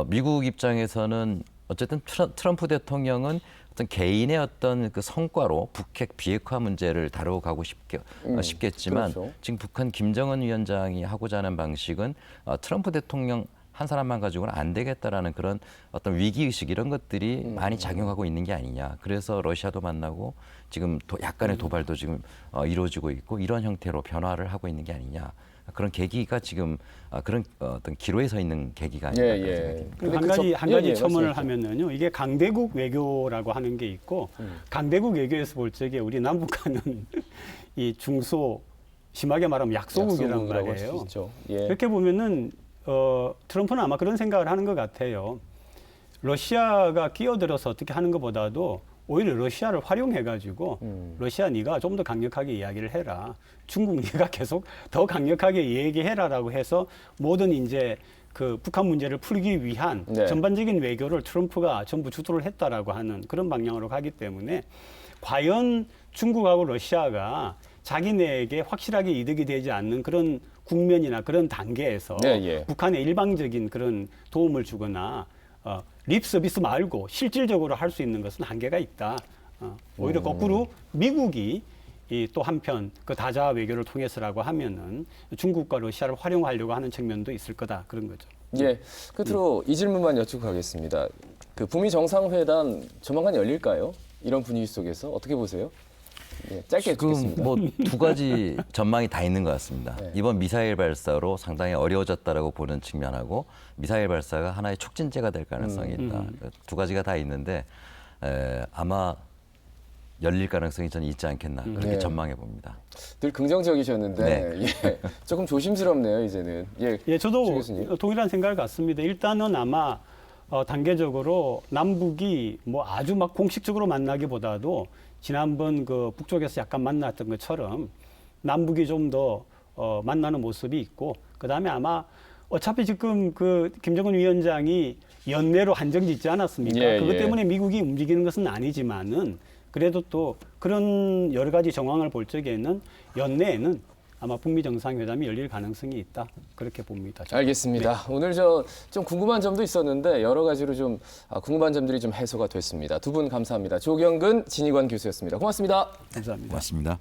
미국 입장에서는 어쨌든 트럼프 대통령은 어떤 개인의 어떤 그 성과로 북핵 비핵화 문제를 다뤄가고 싶겠지만 그렇죠. 지금 북한 김정은 위원장이 하고자 하는 방식은 트럼프 대통령 한 사람만 가지고는 안 되겠다라는 그런 어떤 위기의식 이런 것들이 많이 작용하고 있는 게 아니냐. 그래서 러시아도 만나고 지금 약간의 도발도 지금 이루어지고 있고 이런 형태로 변화를 하고 있는 게 아니냐. 그런 계기가 지금 그런 어떤 기로에 서 있는 계기가 아닌가 그런 생각이 듭니다. 그리고 한 가지 첨언을 말씀하십시오. 하면은요, 이게 강대국 외교라고 하는 게 있고, 강대국 외교에서 볼 적에 우리 남북한은 이 중소, 심하게 말하면 약소국이란 약소국이라고 할수 말이에요. 있죠. 예. 그렇게 보면은 트럼프는 아마 그런 생각을 하는 것 같아요. 러시아가 끼어들어서 어떻게 하는 것보다도 오히려 러시아를 활용해가지고 러시아 네가 좀 더 강력하게 이야기를 해라. 중국 네가 계속 더 강력하게 얘기해라라고 해서 모든 이제 그 북한 문제를 풀기 위한 네. 전반적인 외교를 트럼프가 전부 주도를 했다라고 하는 그런 방향으로 가기 때문에 과연 중국하고 러시아가 자기네에게 확실하게 이득이 되지 않는 그런 국면이나 그런 단계에서 예. 북한에 일방적인 그런 도움을 주거나 립 서비스 말고 실질적으로 할 수 있는 것은 한계가 있다. 오히려 거꾸로 미국이 또 한편 그 다자 외교를 통해서라고 하면은 중국과 러시아를 활용하려고 하는 측면도 있을 거다 그런 거죠. 예. 끝으로 이 질문만 여쭙고 가겠습니다. 그 북미 정상회담 조만간 열릴까요? 이런 분위기 속에서 어떻게 보세요? 예, 짧게 지금 듣겠습니다. 뭐 두 가지 전망이 다 있는 것 같습니다. 네. 이번 미사일 발사로 상당히 어려워졌다라고 보는 측면하고 미사일 발사가 하나의 촉진제가 될 가능성이 있다. 두 가지가 다 있는데 아마 열릴 가능성이 저는 있지 않겠나 그렇게 네. 전망해 봅니다. 늘 긍정적이셨는데 예, 조금 조심스럽네요 이제는. 예, 예, 저도 최 교수님. 동일한 생각을 갖습니다. 일단은 아마 단계적으로 남북이 뭐 아주 막 공식적으로 만나기보다도 지난번 그 북쪽에서 약간 만났던 것처럼 남북이 좀 더 만나는 모습이 있고 그다음에 아마 어차피 지금 그 김정은 위원장이 연내로 한정짓지 않았습니까? 예, 그것 예. 때문에 미국이 움직이는 것은 아니지만은 그래도 또 그런 여러 가지 정황을 볼 적에는 연내에는 아마 북미 정상회담이 열릴 가능성이 있다 그렇게 봅니다. 저는. 알겠습니다. 오늘 좀 궁금한 점도 있었는데 여러 가지로 좀 궁금한 점들이 좀 해소가 됐습니다. 두 분 감사합니다. 조경근 진희관 교수였습니다. 고맙습니다. 감사합니다. 고맙습니다.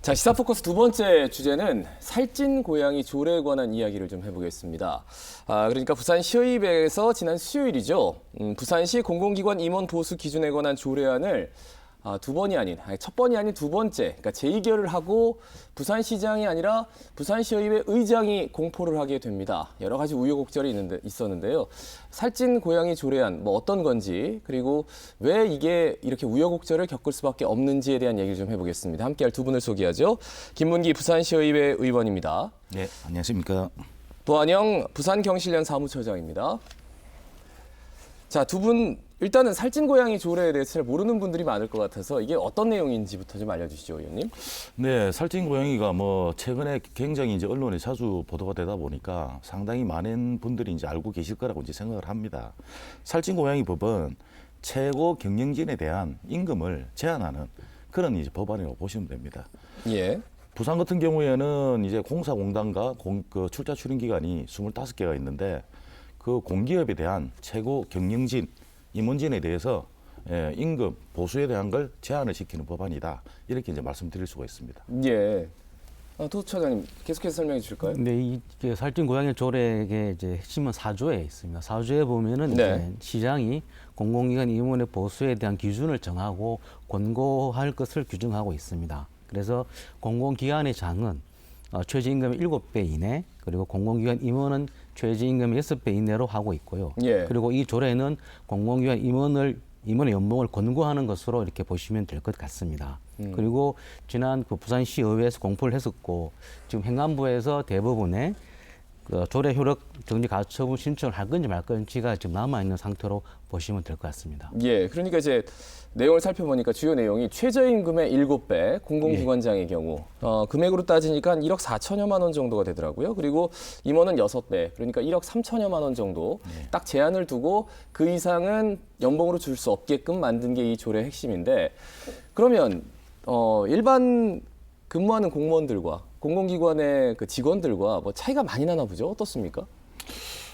자, 시사 포커스 두 번째 주제는 살찐 고양이 조례에 관한 이야기를 좀 해보겠습니다. 그러니까 부산시의회에서 지난 수요일이죠. 부산시 공공기관 임원 보수 기준에 관한 조례안을 첫 번이 아닌 두 번째, 그러니까 재의결을 하고 부산시장이 아니라 부산시의회 의장이 공포를 하게 됩니다. 여러 가지 우여곡절이 있었는데요. 살찐 고양이 조례안 어떤 건지, 그리고 왜 이게 이렇게 우여곡절을 겪을 수밖에 없는지에 대한 얘기를 좀 해보겠습니다. 함께할 두 분을 소개하죠. 김문기 부산시의회 의원입니다. 네, 안녕하십니까. 도한영 부산경실련 사무처장입니다. 자, 두 분 일단은 살찐 고양이 조례에 대해서 잘 모르는 분들이 많을 것 같아서 이게 어떤 내용인지부터 좀 알려주시죠, 의원님. 네, 살찐 고양이가 최근에 굉장히 이제 언론에 자주 보도가 되다 보니까 상당히 많은 분들이 이제 알고 계실 거라고 이제 생각을 합니다. 살찐 고양이 법은 최고 경영진에 대한 임금을 제한하는 그런 이제 법안이라고 보시면 됩니다. 예. 부산 같은 경우에는 이제 공사공단과 그 출자 출인 기관이 25개가 있는데 그 공기업에 대한 최고 경영진 임원진에 대해서 임금 보수에 대한 걸 제한을 시키는 법안이다. 이렇게 이제 말씀드릴 수가 있습니다. 예. 도 처장님 계속해서 설명해 주실까요? 네, 이게 살찐 고양이 조례의 이제 핵심은 4조에 있습니다. 4조에 보면은 네. 이제 시장이 공공기관 임원의 보수에 대한 기준을 정하고 권고할 것을 규정하고 있습니다. 그래서 공공기관의 장은 최저임금의 7배 이내, 그리고 공공기관 임원은 최저임금의 6배 이내로 하고 있고요. 예. 그리고 이 조례는 공공기관 임원의 연봉을 권고하는 것으로 이렇게 보시면 될 것 같습니다. 그리고 지난 그 부산시의회에서 공포를 했었고, 지금 행안부에서 대부분의 그 조례 효력 정지 가처분 신청을 할 건지 말 건지가 지금 남아 있는 상태로 보시면 될 것 같습니다. 예. 그러니까 이제 내용을 살펴보니까 주요 내용이 최저임금의 7배, 공공기관장의 경우 금액으로 따지니까 한 1억 4천여만 원 정도가 되더라고요. 그리고 임원은 6배, 그러니까 1억 3천여만 원 정도 딱 제한을 두고 그 이상은 연봉으로 줄 수 없게끔 만든 게 이 조례의 핵심인데, 그러면 일반 근무하는 공무원들과 공공기관의 그 직원들과 차이가 많이 나나 보죠? 어떻습니까?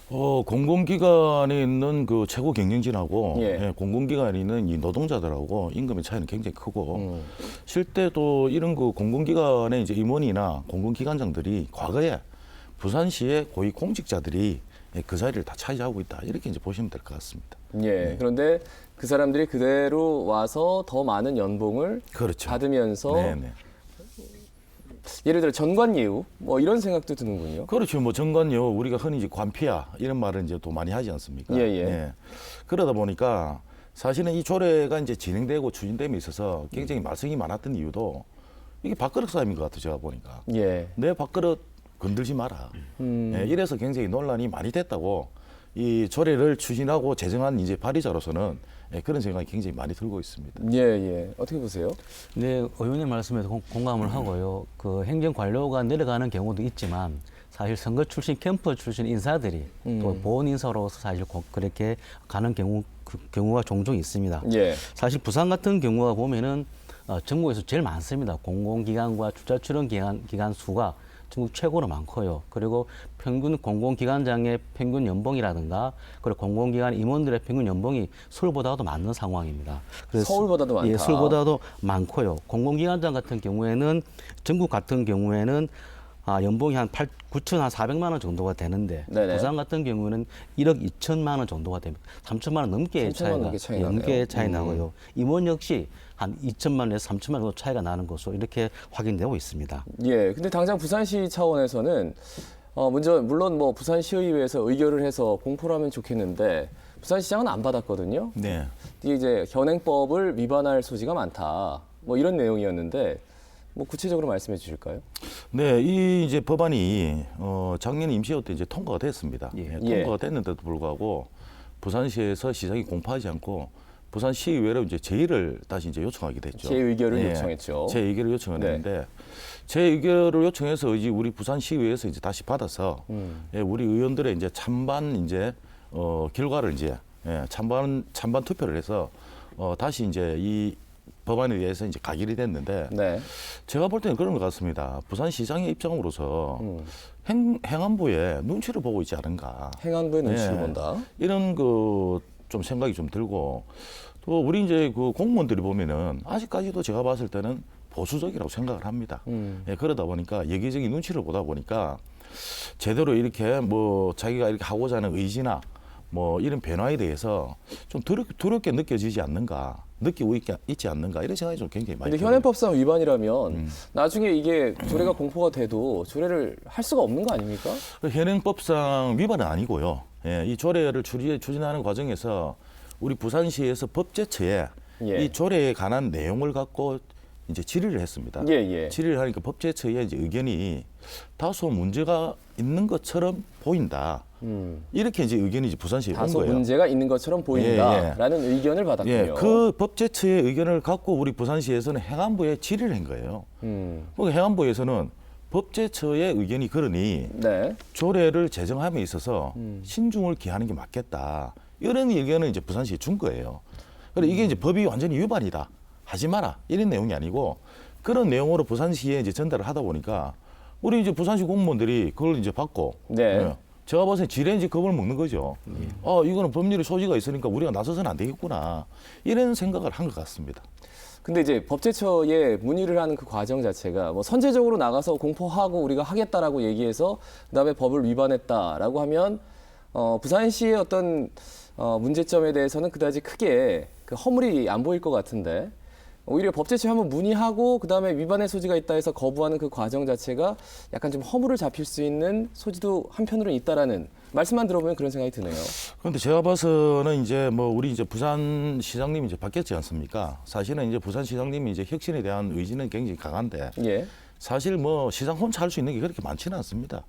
공공기관에 있는 그 최고 경영진하고 예. 공공기관에 있는 이 노동자들하고 임금의 차이는 굉장히 크고 실제도 이런 그 공공기관의 이제 임원이나 공공기관장들이 과거에 부산시의 고위 공직자들이 그 자리를 다 차지하고 있다. 이렇게 이제 보시면 될 것 같습니다. 예. 그런데 그 사람들이 그대로 와서 더 많은 연봉을 그렇죠. 받으면서 네네. 예를 들어 전관예우 이런 생각도 드는군요. 그렇죠. 정관요 우리가 흔히 이제 관피아 이런 말을 이제 또 많이 하지 않습니까? 예. 그러다 보니까 사실은 이 조례가 이제 진행되고 추진됨에 있어서 굉장히 말썽이 많았던 이유도 이게 밥그릇 싸움인 것 같아요. 제가 보니까 예. 내 밥그릇 건들지 마라. 이래서 굉장히 논란이 많이 됐다고 이 조례를 추진하고 제정한 이제 발의자로서는 그런 생각이 굉장히 많이 들고 있습니다. 예. 어떻게 보세요? 네, 의원님 말씀에도 공감을 하고요. 그 행정 관료가 내려가는 경우도 있지만 사실 선거 출신, 캠프 출신 인사들이 또 보훈 인사로서 사실 그렇게 가는 경우가 종종 있습니다. 예. 사실 부산 같은 경우가 보면은 전국에서 제일 많습니다. 공공기관과 주자 출연 기관 수가 전국 최고로 많고요. 그리고 평균 공공기관장의 평균 연봉이라든가 그리고 공공기관 임원들의 평균 연봉이 서울보다도 많은 상황입니다. 그래서 서울보다도 많다. 예, 서울보다도 많고요. 공공기관장 같은 경우에는 전국 같은 경우에는 연봉이 한 9,400만 원 정도가 되는데 네네. 부산 같은 경우는 1억 2천만 원 정도가 됩니다. 3천만 원 넘게 3천만 원 넘게 차이 나네요. 넘게 차이 나고요. 임원 역시 한 2천만 원에서 3천만 원 정도 차이가 나는 것으로 이렇게 확인되고 있습니다. 예. 근데 당장 부산시 차원에서는 물론 부산시의회에서 의결을 해서 공포를 하면 좋겠는데 부산시장은 안 받았거든요. 네. 이게 이제 현행법을 위반할 소지가 많다. 이런 내용이었는데 구체적으로 말씀해 주실까요? 네, 이 이제 법안이 작년 임시회 때 이제 통과가 됐습니다. 통과가 됐는데도 불구하고 부산시에서 시장이 공포하지 않고 부산시의회로 이제 제의를 다시 이제 요청하게 됐죠. 제의결을 요청했죠. 제의결을 요청했는데 제의결을 요청해서 이제 우리 부산시의회에서 이제 다시 받아서 우리 의원들의 이제 찬반 이제 결과를 이제 찬반 투표를 해서 다시 이제 이 법안에 대해서 이제 가결이 됐는데 제가 볼 때는 그런 것 같습니다. 부산시장의 입장으로서 행안부의 눈치를 보고 있지 않은가. 행안부의 눈치를 본다. 이런 좀 생각이 좀 들고 또 우리 이제 그 공무원들이 보면은 아직까지도 제가 봤을 때는 보수적이라고 생각을 합니다. 예, 그러다 보니까 여기저기 눈치를 보다 보니까 제대로 이렇게 뭐 자기가 이렇게 하고자 하는 의지나 뭐 이런 변화에 대해서 좀 두렵게 느껴지지 않는가, 느끼고 있지 않는가 이런 생각이 좀 굉장히 많이 근데 들어요. 현행법상 위반이라면 나중에 이게 조례가 공포가 돼도 조례를 할 수가 없는 거 아닙니까? 현행법상 위반은 아니고요. 예, 이 조례를 추진하는 과정에서 우리 부산시에서 법제처에 예. 이 조례에 관한 내용을 갖고 이제 질의를 했습니다. 예, 예. 질의를 하니까 법제처의 이제 의견이 다소 문제가 있는 것처럼 보인다. 이렇게 이제 의견이 이제 부산시에 온 다소 거예요. 문제가 있는 것처럼 보인다라는 의견을 받았군요. 예, 그 법제처의 의견을 갖고 우리 부산시에서는 행안부에 질의를 한 거예요. 그러니까 행안부에서는 법제처의 의견이 그러니 네. 조례를 제정함에 있어서 신중을 기하는 게 맞겠다. 이런 의견을 이제 부산시에 준 거예요. 그래 이게 이제 법이 완전히 위반이다. 하지 마라. 이런 내용이 아니고 그런 내용으로 부산시에 이제 전달을 하다 보니까 우리 이제 부산시 공무원들이 그걸 이제 받고 네. 예, 제가 봤을 때 지레 이제 겁을 먹는 거죠. 이거는 법률의 소지가 있으니까 우리가 나서서는 안 되겠구나. 이런 생각을 한 것 같습니다. 근데 이제 법제처에 문의를 하는 그 과정 자체가 뭐 선제적으로 나가서 공포하고 우리가 하겠다라고 얘기해서 그다음에 법을 위반했다라고 하면 부산시의 어떤 문제점에 대해서는 그다지 크게 그 허물이 안 보일 것 같은데 오히려 법제처에 한번 문의하고 그다음에 위반의 소지가 있다 해서 거부하는 그 과정 자체가 약간 좀 허물을 잡힐 수 있는 소지도 한편으로는 있다라는 말씀만 들어보면 그런 생각이 드네요. 그런데 제가 봐서는 이제 뭐 우리 이제 부산시장님이 이제 바뀌었지 않습니까? 사실은 이제 부산시장님이 이제 혁신에 대한 의지는 굉장히 강한데 예. 사실 뭐 시장 혼자 할 수 있는 게 그렇게 많지는 않습니다.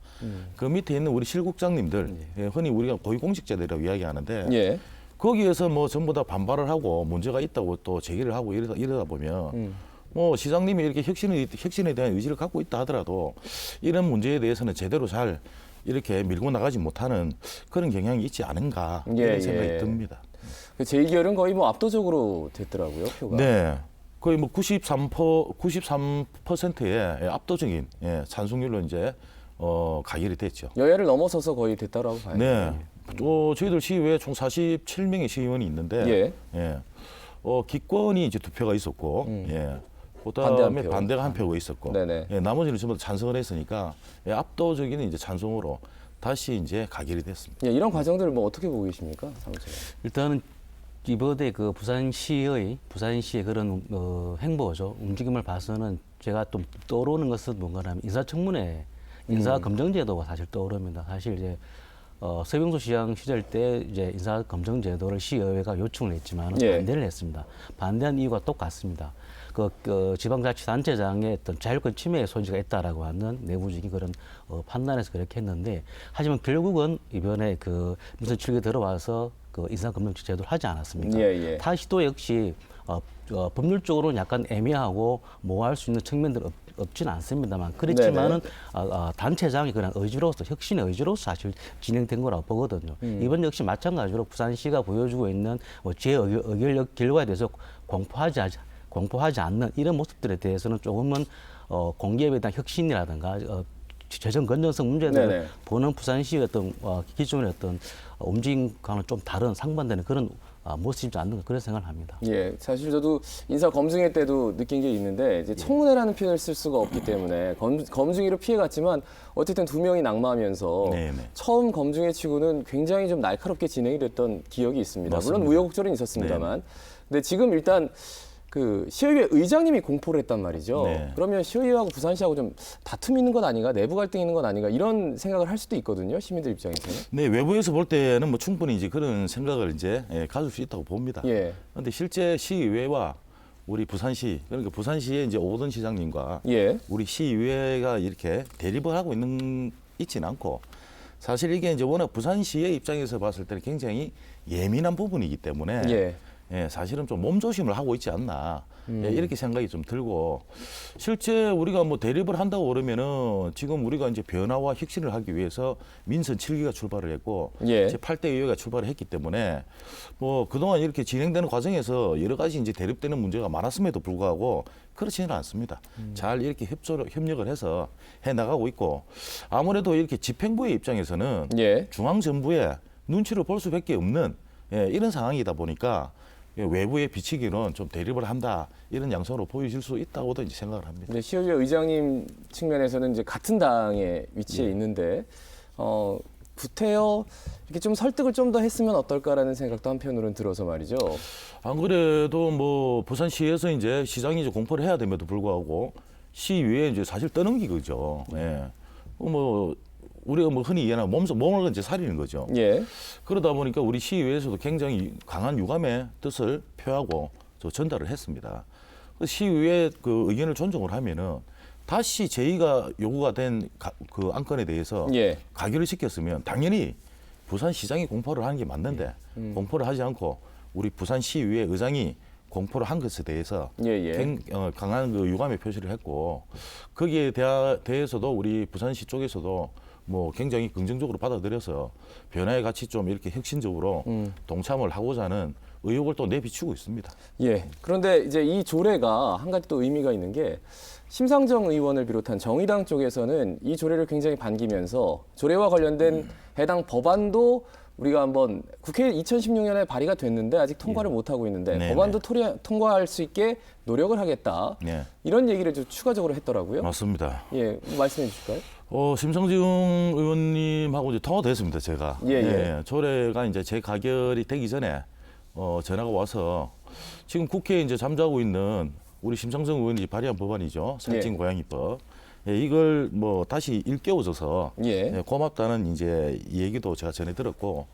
그 밑에 있는 우리 실국장님들, 예, 흔히 우리가 고위공직자들이라고 이야기하는데 예. 거기에서 뭐 전부 다 반발을 하고 문제가 있다고 또 제기를 하고 이러다 보면 뭐 시장님이 이렇게 혁신에 대한 의지를 갖고 있다 하더라도 이런 문제에 대해서는 제대로 잘 이렇게 밀고 나가지 못하는 그런 경향이 있지 않은가 예, 이런 생각이 예. 듭니다. 그 제2결은 거의 뭐 압도적으로 됐더라고요, 표가. 네. 거의 뭐 93%의 압도적인 찬성률로 이제 가결이 됐죠. 여야를 넘어서서 거의 됐다라고 봐요. 네. 저희들 시의회에 총 47명의 시의원이 있는데, 예. 기권이 이제 2표가 있었고, 반대 한 그다음에 표. 반대가 한 표가 있었고, 네네. 나머지는 전부 다 찬성을 했으니까 압도적인 이제 찬성으로 다시 이제 가결이 됐습니다. 예, 이런 과정들을 뭐 어떻게 보고 계십니까, 사무처럼? 일단은 이번에 그 부산시의 그런 행보죠 움직임을 봐서는 제가 좀 떠오르는 것은 뭔가라면 인사청문회, 인사검증제도가 사실 떠오릅니다. 사실 이제 서병수 시장 시절 때 이제 인사검증제도를 시의회가 요청을 했지만 예. 반대를 했습니다. 반대한 이유가 똑같습니다. 그 지방자치단체장의 어떤 자율권 침해의 소지가 있다라고 하는 내부적인 그런 판단에서 그렇게 했는데 하지만 결국은 이번에 그 민선 7개 들어와서 그 인사검증 제도를 하지 않았습니까? 예, 예. 다시도 역시 법률적으로는 약간 애매하고 모호할 수 있는 측면들 없지는 않습니다만 그렇지만은 단체장이 그냥 의지로서 혁신의 의지로서 사실 진행된 거라고 보거든요. 이번 역시 마찬가지로 부산시가 보여주고 있는 제 의결력 결과에 대해서 공포하지 않는 이런 모습들에 대해서는 조금은 공기업에 대한 혁신이라든가 재정 건전성 문제들을 네네. 보는 부산시의 어떤 기존의 어떤 움직임과는 좀 다른 상반되는 그런 모습이지 않는가 그런 생각을 합니다. 예, 사실 저도 인사 검증회 때도 느낀 게 있는데 이제 청문회라는 표현을 쓸 수가 없기 때문에 검증회로 피해갔지만 어쨌든 2명이 낙마하면서 네네. 처음 검증회 치고는 굉장히 좀 날카롭게 진행이 됐던 기억이 있습니다. 물론 맞습니다. 우여곡절은 있었습니다만, 근데 지금 일단 그 시의회 의장님이 공포를 했단 말이죠. 네. 그러면 시의회하고 부산시하고 좀 다툼이 있는 것 아닌가, 내부 갈등이 있는 것 아닌가 이런 생각을 할 수도 있거든요. 시민들 입장에서는. 네, 외부에서 볼 때는 뭐 충분히 이제 그런 생각을 이제 가질 수 있다고 봅니다. 예. 그런데 실제 시의회와 우리 부산시, 그러니까 부산시의 이제 오던 시장님과 예. 우리 시의회가 이렇게 대립을 하고 있지는 않고 사실 이게 이제 워낙 부산시의 입장에서 봤을 때는 굉장히 예민한 부분이기 때문에 사실은 좀 몸조심을 하고 있지 않나 이렇게 생각이 좀 들고 실제 우리가 뭐 대립을 한다고 그러면은 지금 우리가 이제 변화와 혁신을 하기 위해서 민선 7기가 출발을 했고 제 8대 의회가 출발을 했기 때문에 뭐 그동안 이렇게 진행되는 과정에서 여러 가지 이제 대립되는 문제가 많았음에도 불구하고 그렇지는 않습니다. 잘 이렇게 협력을 해서 해 나가고 있고 아무래도 이렇게 집행부의 입장에서는 중앙정부의 눈치를 볼 수밖에 없는 이런 상황이다 보니까 외부에 비치기는 좀 대립을 한다 이런 양상으로 보여질 수 있다고도 이제 생각을 합니다. 근데 시의회 의장님 측면에서는 이제 같은 당의 위치에 있는데 구태여 이렇게 좀 설득을 좀 더 했으면 어떨까라는 생각도 한편으로는 들어서 말이죠. 안 그래도 뭐 부산시에서 이제 시장이 이제 공포를 해야 됨에도 불구하고 시위에 이제 사실 떠넘기거죠. 예. 뭐 우리가 뭐 흔히 얘기하는 몸을 이제 사리는 거죠. 예. 그러다 보니까 우리 시의회에서도 굉장히 강한 유감의 뜻을 표하고 전달을 했습니다. 시의회 그 의견을 존중을 하면은 다시 제의가 요구가 된 그 안건에 대해서 예. 가결을 시켰으면 당연히 부산시장이 공포를 하는 게 맞는데 공포를 하지 않고 우리 부산시의회 의장이 공포를 한 것에 대해서 예. 강한 그 유감의 표시를 했고 거기에 대해서도 우리 부산시 쪽에서도 뭐 굉장히 긍정적으로 받아들여서 변화에 같이 좀 이렇게 혁신적으로 동참을 하고자 하는 의욕을 또 내비치고 있습니다. 예. 그런데 이제 이 조례가 한 가지 또 의미가 있는 게 심상정 의원을 비롯한 정의당 쪽에서는 이 조례를 굉장히 반기면서 조례와 관련된 해당 법안도 우리가 한번 국회에 2016년에 발의가 됐는데 아직 통과를 못 하고 있는데 네네. 법안도 통과할 수 있게 노력을 하겠다. 네. 이런 얘기를 좀 추가적으로 했더라고요. 맞습니다. 예, 말씀해 주실까요? 심상정 의원님하고 이제 통화됐습니다, 제가. 예. 조례가 이제 제 가결이 되기 전에 전화가 와서 지금 국회에 이제 잠자고 있는 우리 심상정 의원이 발의한 법안이죠. 살찐 고양이법. 예, 이걸 뭐 다시 일깨워줘서 예. 고맙다는 이제 얘기도 제가 전해 들었고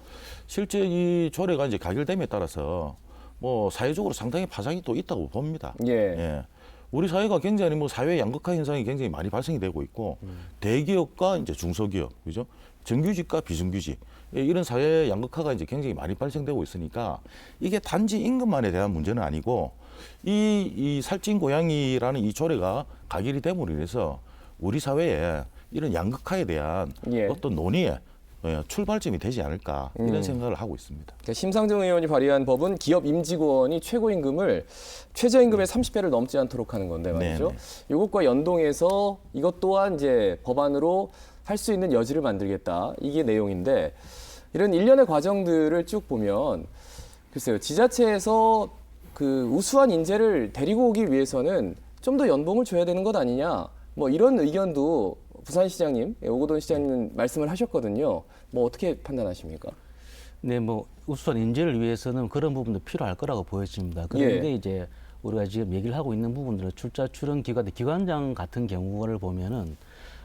실제 이 조례가 이제 가결됨에 따라서 뭐 사회적으로 상당히 파장이 또 있다고 봅니다. 예. 우리 사회가 굉장히 뭐 사회 양극화 현상이 굉장히 많이 발생이 되고 있고 대기업과 이제 중소기업, 그죠? 정규직과 비정규직 이런 사회 양극화가 이제 굉장히 많이 발생되고 있으니까 이게 단지 임금만에 대한 문제는 아니고 이 살찐 고양이라는 이 조례가 가결이 됨으로 인해서 우리 사회에 이런 양극화에 대한 예. 어떤 논의에 출발점이 되지 않을까 이런 생각을 하고 있습니다. 그러니까 심상정 의원이 발의한 법은 기업 임직원이 최고임금을 최저임금의 30배를 넘지 않도록 하는 건데 말이죠. 네네. 이것과 연동해서 이것 또한 이제 법안으로 할 수 있는 여지를 만들겠다. 이게 내용인데 이런 일련의 과정들을 쭉 보면 글쎄요. 지자체에서 그 우수한 인재를 데리고 오기 위해서는 좀 더 연봉을 줘야 되는 것 아니냐. 뭐 이런 의견도 부산시장님, 오거돈 시장님 말씀을 하셨거든요. 뭐 어떻게 판단하십니까? 네, 뭐 우수한 인재를 위해서는 그런 부분도 필요할 거라고 보여집니다. 그런데 예. 이제 우리가 지금 얘기를 하고 있는 부분들은 출자 출연 기관장 같은 경우를 보면은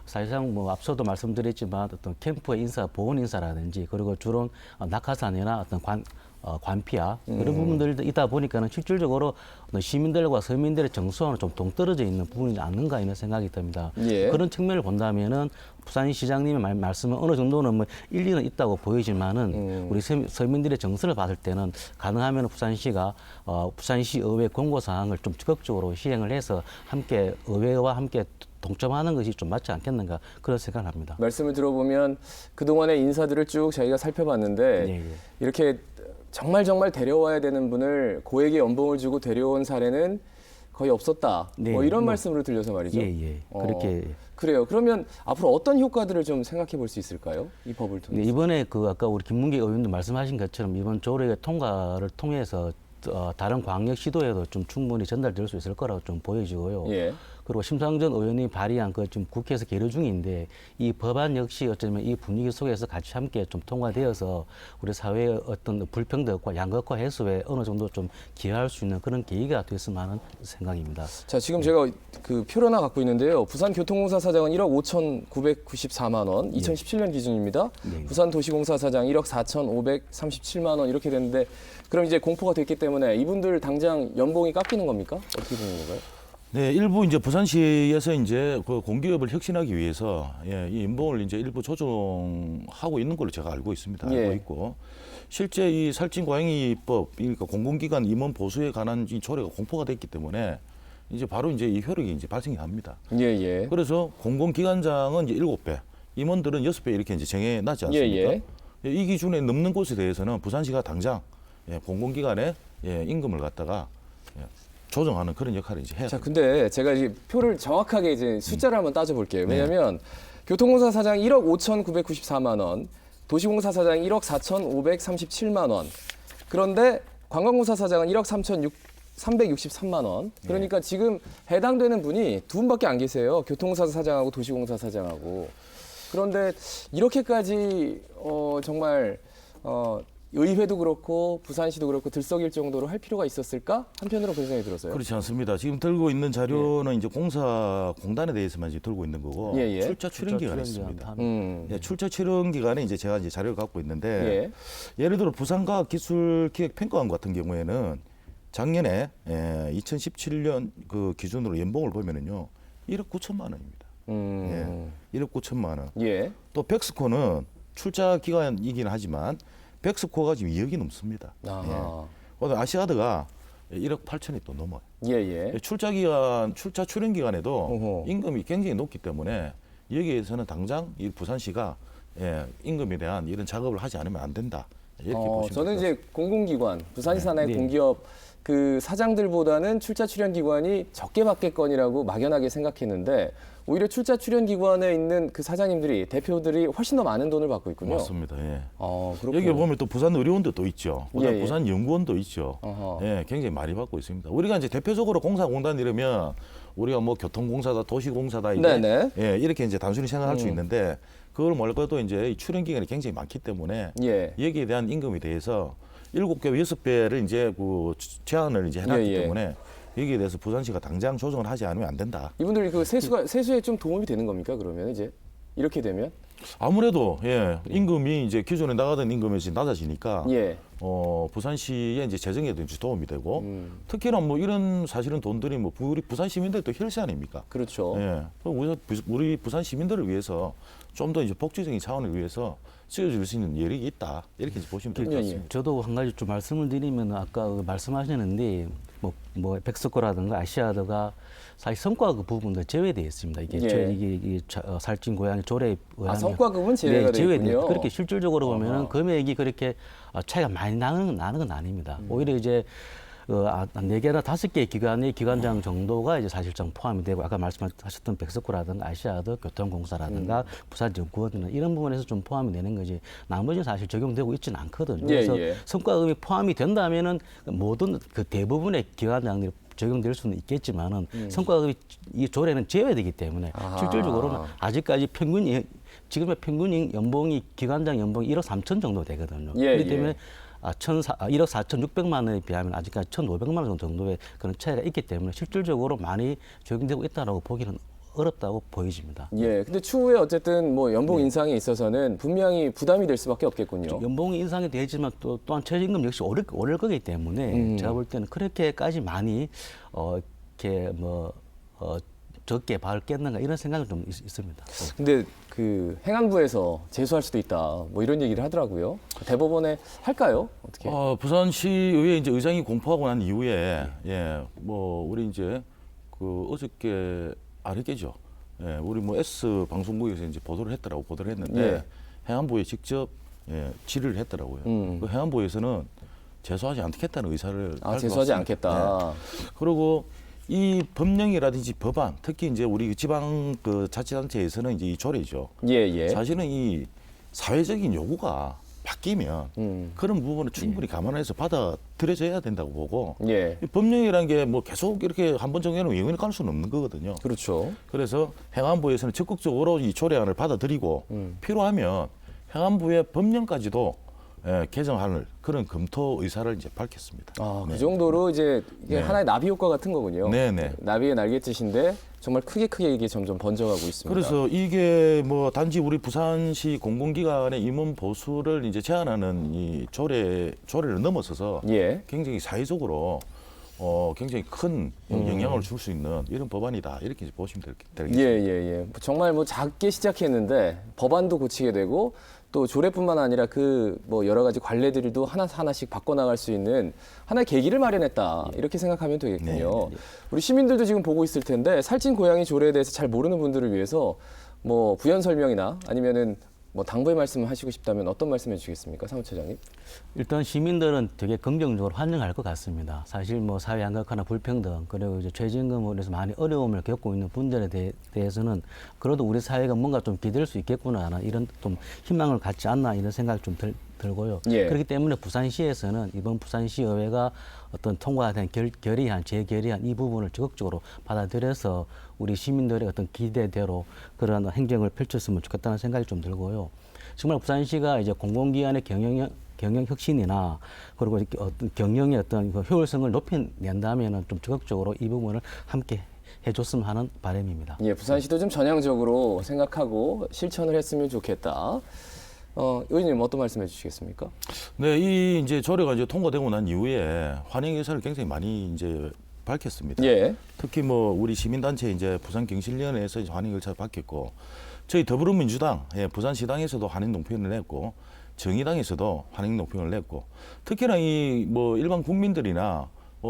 사실상 뭐 앞서도 말씀드렸지만 어떤 캠프의 인사, 보훈 인사라든지 그리고 주로 낙하산이나 어떤 관피아 그런 부분들이 있다 보니까는 실질적으로 시민들과 서민들의 정서와는 좀 동떨어져 있는 부분이 아닌가 이런 생각이 듭니다. 예. 그런 측면을 본다면은 부산시장님의 말씀은 어느 정도는 뭐 일리는 있다고 보이지만은 우리 서민들의 정서를 봤을 때는 가능하면 부산시가 부산시 의회 권고 사항을 좀 적극적으로 시행을 해서 함께 의회와 함께 동참하는 것이 좀 맞지 않겠는가 그런 생각을 합니다. 말씀을 들어보면 그동안의 인사들을 쭉 저희가 살펴봤는데 예. 이렇게 정말 데려와야 되는 분을 고액의 연봉을 주고 데려온 사례는 거의 없었다. 네, 뭐 이런 뭐, 말씀으로 들려서 말이죠. 예. 그렇게. 그래요. 그러면 앞으로 어떤 효과들을 좀 생각해 볼 수 있을까요? 이 법을 통해서. 네, 이번에 그 아까 우리 김문기 의원도 말씀하신 것처럼 이번 조례의 통과를 통해서 다른 광역 시도에도 좀 충분히 전달될 수 있을 거라고 좀 보여지고요. 예. 그리고 심상정 의원이 발의한 그 지금 국회에서 계류 중인데 이 법안 역시 어쩌면 이 분위기 속에서 같이 함께 좀 통과되어서 우리 사회의 어떤 불평등과 양극화 해소에 어느 정도 좀 기여할 수 있는 그런 계기가 됐으면 하는 생각입니다. 자, 지금 제가 그 표를 하나 갖고 있는데요. 부산교통공사 사장은 1억 5,994만 원, 2017년 기준입니다. 네. 부산도시공사 사장 1억 4,537만 원 이렇게 됐는데 그럼 이제 공포가 됐기 때문에 이분들 당장 연봉이 깎이는 겁니까? 어떻게 되는 건가요? 네, 일부 이제 부산시에서 이제 그 공기업을 혁신하기 위해서 이 연봉을 이제 일부 조정하고 있는 걸로 제가 알고 있습니다. 예. 알고 있고 실제 이 살찐 고양이법, 그러니까 공공기관 임원 보수에 관한 이 조례가 공포가 됐기 때문에 이제 바로 이제 이 효력이 이제 발생이 합니다. 예. 그래서 공공기관장은 이제 7배, 임원들은 6배 이렇게 이제 정해놨지 않습니까? 이 기준에 넘는 곳에 대해서는 부산시가 당장 공공기관의 임금을 갖다가 조정하는 그런 역할을 이제 해야 자, 됩니다. 근데 제가 이제 표를 정확하게 이제 숫자를 한번 따져볼게요. 왜냐하면 교통공사 사장 1억 5,994만 원, 도시공사 사장 1억 4,537만 원. 그런데 관광공사 사장은 1억 363만 원. 그러니까 지금 해당되는 분이 두 분밖에 안 계세요. 교통공사 사장하고 도시공사 사장하고. 그런데 이렇게까지 정말 의회도 그렇고 부산시도 그렇고 들썩일 정도로 할 필요가 있었을까? 한편으로 그런 생각이 들었어요. 그렇지 않습니다. 지금 들고 있는 자료는 이제 공단에 대해서만 이제 들고 있는 거고 예, 예. 출자 출연 기간이 있습니다. 예, 출자 출연 기간에 이제 제가 이제 자료를 갖고 있는데 예를 들어 부산과학기술기획평가원 같은 경우에는 작년에 2017년 그 기준으로 연봉을 보면은요 1억 9천만 원입니다. 예, 1억 9천만 원. 예. 또 백스코는 출자 기간이긴 하지만 백스코가 지금 2억이 넘습니다. 아하. 예. 아시아드가 1억 8천이 또 넘어요. 예, 예. 출자 출연 기간에도 어허. 임금이 굉장히 높기 때문에 여기에서는 당장 이 부산시가 임금에 대한 이런 작업을 하지 않으면 안 된다. 이렇게 보시면 저는 됩니다. 이제 공공기관, 부산시 산하의 네. 공기업 그 사장들보다는 출자 출연 기관이 적게 받겠거니라고 막연하게 생각했는데 오히려 출자 출연 기관에 있는 그 사장님들이 대표들이 훨씬 더 많은 돈을 받고 있군요. 맞습니다. 예. 그렇군요. 여기 보면 또 부산 의료원도 또 있죠. 예, 예. 부산 연구원도 있죠. 어허. 예, 굉장히 많이 받고 있습니다. 우리가 이제 대표적으로 공사공단 이러면 우리가 뭐 교통공사다, 도시공사다 이제 네네. 예, 이렇게 이제 단순히 생각할 수 있는데 그걸 말고도 이제 이 출연 기간이 굉장히 많기 때문에 예. 여기에 대한 임금에 대해서 7배, 6배를 이제 그 제한을 이제 해놨기 예, 예. 때문에 여기에 대해서 부산시가 당장 조정을 하지 않으면 안 된다. 이분들이 그 세수에 좀 도움이 되는 겁니까? 그러면 이제 이렇게 되면 아무래도 임금이 이제 기존에 나가던 임금이 낮아지니까 예. 부산시의 이제 재정에도 이제 도움이 되고 특히나 뭐 이런 사실은 돈들이 뭐 우리 부산 시민들도 혈세 아닙니까? 그렇죠. 예. 우리 부산 시민들을 위해서 좀 더 이제 복지적인 차원을 위해서 쓰여줄 수 있는 여력이 있다. 이렇게 이제 보시면 될 것 예, 예. 같습니다. 저도 한 가지 좀 말씀을 드리면 아까 말씀하셨는데 뭐 백스코라든가 아시아드가 사실 성과급 부분도 제외되어 있습니다. 이게 예. 이게 살찐 고양이 조례에 의하면 성과급은 제외가 돼 제외돼요. 있군요. 그렇게 실질적으로 보면은 금액이 그렇게 차이가 많이 나는 건 아닙니다. 오히려 이제 4개나 5개 기관의 기관장 정도가 이제 사실상 포함이 되고 아까 말씀하셨던 백석구라든가 아시아드 교통공사라든가 부산연구원이나 이런 부분에서 좀 포함이 되는 거지 나머지는 사실 적용되고 있지는 않거든요. 예, 그래서 예. 성과급이 포함이 된다면은 모든 그 대부분의 기관장들이 적용될 수는 있겠지만은 성과급이 이 조례는 제외되기 때문에 실질적으로는 아직까지 지금의 평균 연봉이 기관장 연봉이 1억 3천 정도 되거든요. 예, 그렇기 때문에 예. 1억 4,600만 원에 비하면 아직까지 1,500만 원 정도의 그런 차이가 있기 때문에 실질적으로 많이 적용되고 있다라고 보기는 어렵다고 보여집니다. 예. 근데 추후에 어쨌든 뭐 연봉 인상에 있어서는 분명히 부담이 될 수밖에 없겠군요. 연봉이 인상이 되지만 또한 최저임금 역시 오를 거기 때문에 제가 볼 때는 그렇게까지 많이 이렇게 적게 받겠는가 이런 생각은 좀 있습니다. 근데 그 행안부에서 제소할 수도 있다. 뭐 이런 얘기를 하더라고요. 대법원에 할까요? 어떻게? 부산시의회 이제 의장이 공포하고 난 이후에 뭐 우리 이제 그 어저께 아랫게죠. 우리 뭐 S 방송국에서 이제 보도를 했는데 예. 행안부에 직접 질의를 했더라고요. 그 행안부에서는 제소하지 않겠다는 의사를 제소하지 밝혀왔습니다. 않겠다. 그리고 이 법령이라든지 법안, 특히 이제 우리 지방 그 자치단체에서는 이제 이 조례죠. 예. 사실은 이 사회적인 요구가 바뀌면 그런 부분을 충분히 감안해서 받아들여져야 된다고 보고 예. 이 법령이라는 게 뭐 계속 이렇게 한 번 정해놓으면 영원히 갈 수는 없는 거거든요. 그렇죠. 그래서 행안부에서는 적극적으로 이 조례안을 받아들이고 필요하면 행안부의 법령까지도 개정할 그런 검토 의사를 이제 밝혔습니다. 그 정도로 이제 이게 네. 하나의 나비 효과 같은 거군요. 네네. 나비의 날갯짓인데 정말 크게 이게 점점 번져가고 있습니다. 그래서 이게 뭐 단지 우리 부산시 공공기관의 임원 보수를 이제 제한하는 이 조례를 넘어서서 예. 굉장히 사회적으로 굉장히 큰 영향을 줄 수 있는 이런 법안이다 이렇게 이제 보시면 되겠습니다. 예. 정말 뭐 작게 시작했는데 법안도 고치게 되고 또 조례뿐만 아니라 그 뭐 여러 가지 관례들도 하나씩 바꿔나갈 수 있는 하나의 계기를 마련했다 이렇게 생각하면 되겠군요. 우리 시민들도 지금 보고 있을 텐데 살찐 고양이 조례에 대해서 잘 모르는 분들을 위해서 뭐 부연 설명이나 아니면은 뭐 당부의 말씀을 하시고 싶다면 어떤 말씀해 주시겠습니까, 사무처장님? 일단 시민들은 되게 긍정적으로 환영할 것 같습니다. 사실 뭐 사회 양극화나 불평등 그리고 이제 최저임금으로 해서 많이 어려움을 겪고 있는 분들에 대해서는 그래도 우리 사회가 뭔가 좀 기댈 수 있겠구나 하는 이런 좀 희망을 갖지 않나 이런 생각이 좀 들고요. 예. 그렇기 때문에 부산시에서는 이번 부산시의회가 어떤 통과된 결의안, 재결의안 이 부분을 적극적으로 받아들여서 우리 시민들의 어떤 기대대로 그런 행정을 펼쳤으면 좋겠다는 생각이 좀 들고요. 정말 부산시가 이제 공공기관의 경영 혁신이나 그리고 이렇게 어떤 경영의 어떤 그 효율성을 높여낸다면은 좀 적극적으로 이 부분을 함께 해줬으면 하는 바람입니다. 예, 부산시도 좀 전향적으로 생각하고 실천을 했으면 좋겠다. 의원님 어떤 말씀해 주시겠습니까? 네, 이 이제 조례가 이제 통과되고 난 이후에 환영 의사를 굉장히 많이 이제 밝혔습니다. 예. 특히 뭐 우리 시민단체 이제 부산경실위원회에서 이제 환영 의사를 밝혔고, 저희 더불어민주당, 부산시당에서도 환영 논평을 냈고, 정의당에서도 환영 논평을 냈고, 특히나 이 뭐 일반 국민들이나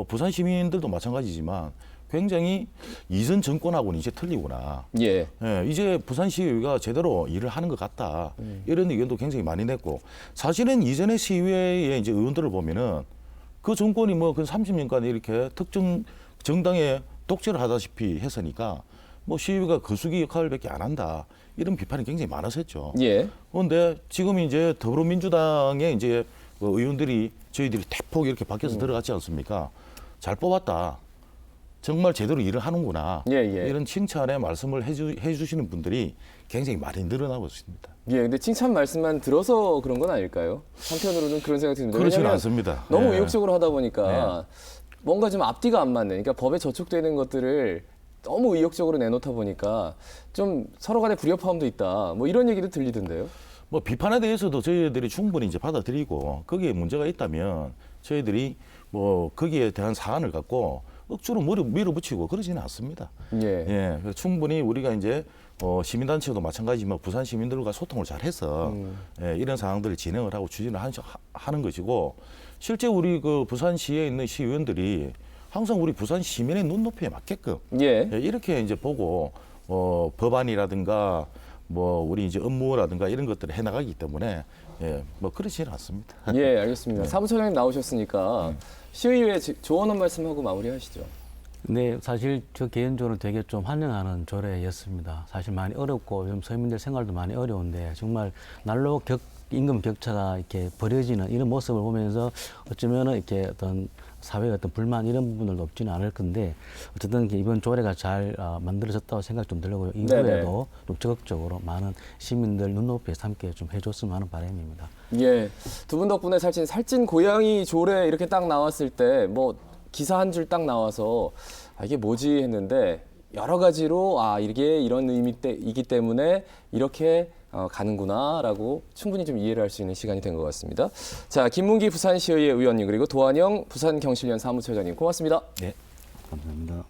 부산 시민들도 마찬가지지만 굉장히 이전 정권하고는 이제 틀리구나. 예. 이제 부산시의회가 제대로 일을 하는 것 같다. 이런 의견도 굉장히 많이 냈고, 사실은 이전의 시의회의 이제 의원들을 보면은 그 정권이 뭐 그 30년간 이렇게 특정 정당에 독재를 하다시피 했으니까 뭐 시의회가 거수기 역할밖에 안 한다. 이런 비판이 굉장히 많았었죠. 예. 그런데 지금 이제 더불어민주당의 이제 의원들이 저희들이 대폭 이렇게 바뀌어서 들어갔지 않습니까? 잘 뽑았다. 정말 제대로 일을 하는구나. 예, 예. 이런 칭찬의 말씀을 해주시는 분들이 굉장히 많이 늘어나고 있습니다. 예, 근데 칭찬 말씀만 들어서 그런 건 아닐까요? 한편으로는 그런 생각이 듭니다. 그렇지는 왜냐하면 않습니다. 너무 예. 의욕적으로 하다 보니까 뭔가 좀 앞뒤가 안 맞는, 그러니까 법에 저촉되는 것들을 너무 의욕적으로 내놓다 보니까 좀 서로 간에 불협화음도 있다. 뭐 이런 얘기도 들리던데요. 뭐 비판에 대해서도 저희들이 충분히 이제 받아들이고, 거기에 문제가 있다면 저희들이 뭐 거기에 대한 사안을 갖고 억지로 밀어붙이고 그러지는 않습니다. 예. 예, 그래서 충분히 우리가 이제 시민단체도 마찬가지지만 부산 시민들과 소통을 잘해서 이런 상황들을 진행을 하고 추진을 하는 것이고, 실제 우리 그 부산시에 있는 시의원들이 항상 우리 부산 시민의 눈높이에 맞게끔 예. 이렇게 이제 보고 법안이라든가 뭐 우리 이제 업무라든가 이런 것들을 해나가기 때문에 뭐 그렇지는 않습니다. 예, 알겠습니다. 사무처장님 나오셨으니까 시의회 조언 한 말씀하고 마무리하시죠. 네, 사실 저 개인적으로 되게 좀 환영하는 조례였습니다. 사실 많이 어렵고 요즘 서민들 생활도 많이 어려운데 정말 날로 임금 격차가 이렇게 벌어지는 이런 모습을 보면서 어쩌면은 이렇게 어떤 사회의 어떤 불만 이런 부분들도 없지는 않을 건데 어쨌든 이번 조례가 잘 만들어졌다고 생각 좀 들고요. 이후에도 좀 적극적으로 많은 시민들 눈높이에 함께 좀 해줬으면 하는 바람입니다. 예, 두 분 덕분에 살찐 고양이 조례 이렇게 딱 나왔을 때 뭐 기사 한 줄 딱 나와서 이게 뭐지 했는데 여러 가지로 이게 이런 의미이기 때문에 이렇게 가는구나라고 충분히 좀 이해를 할 수 있는 시간이 된 것 같습니다. 자, 김문기 부산시의회 의원님 그리고 도한영 부산경실련 사무처장님 고맙습니다. 네. 감사합니다.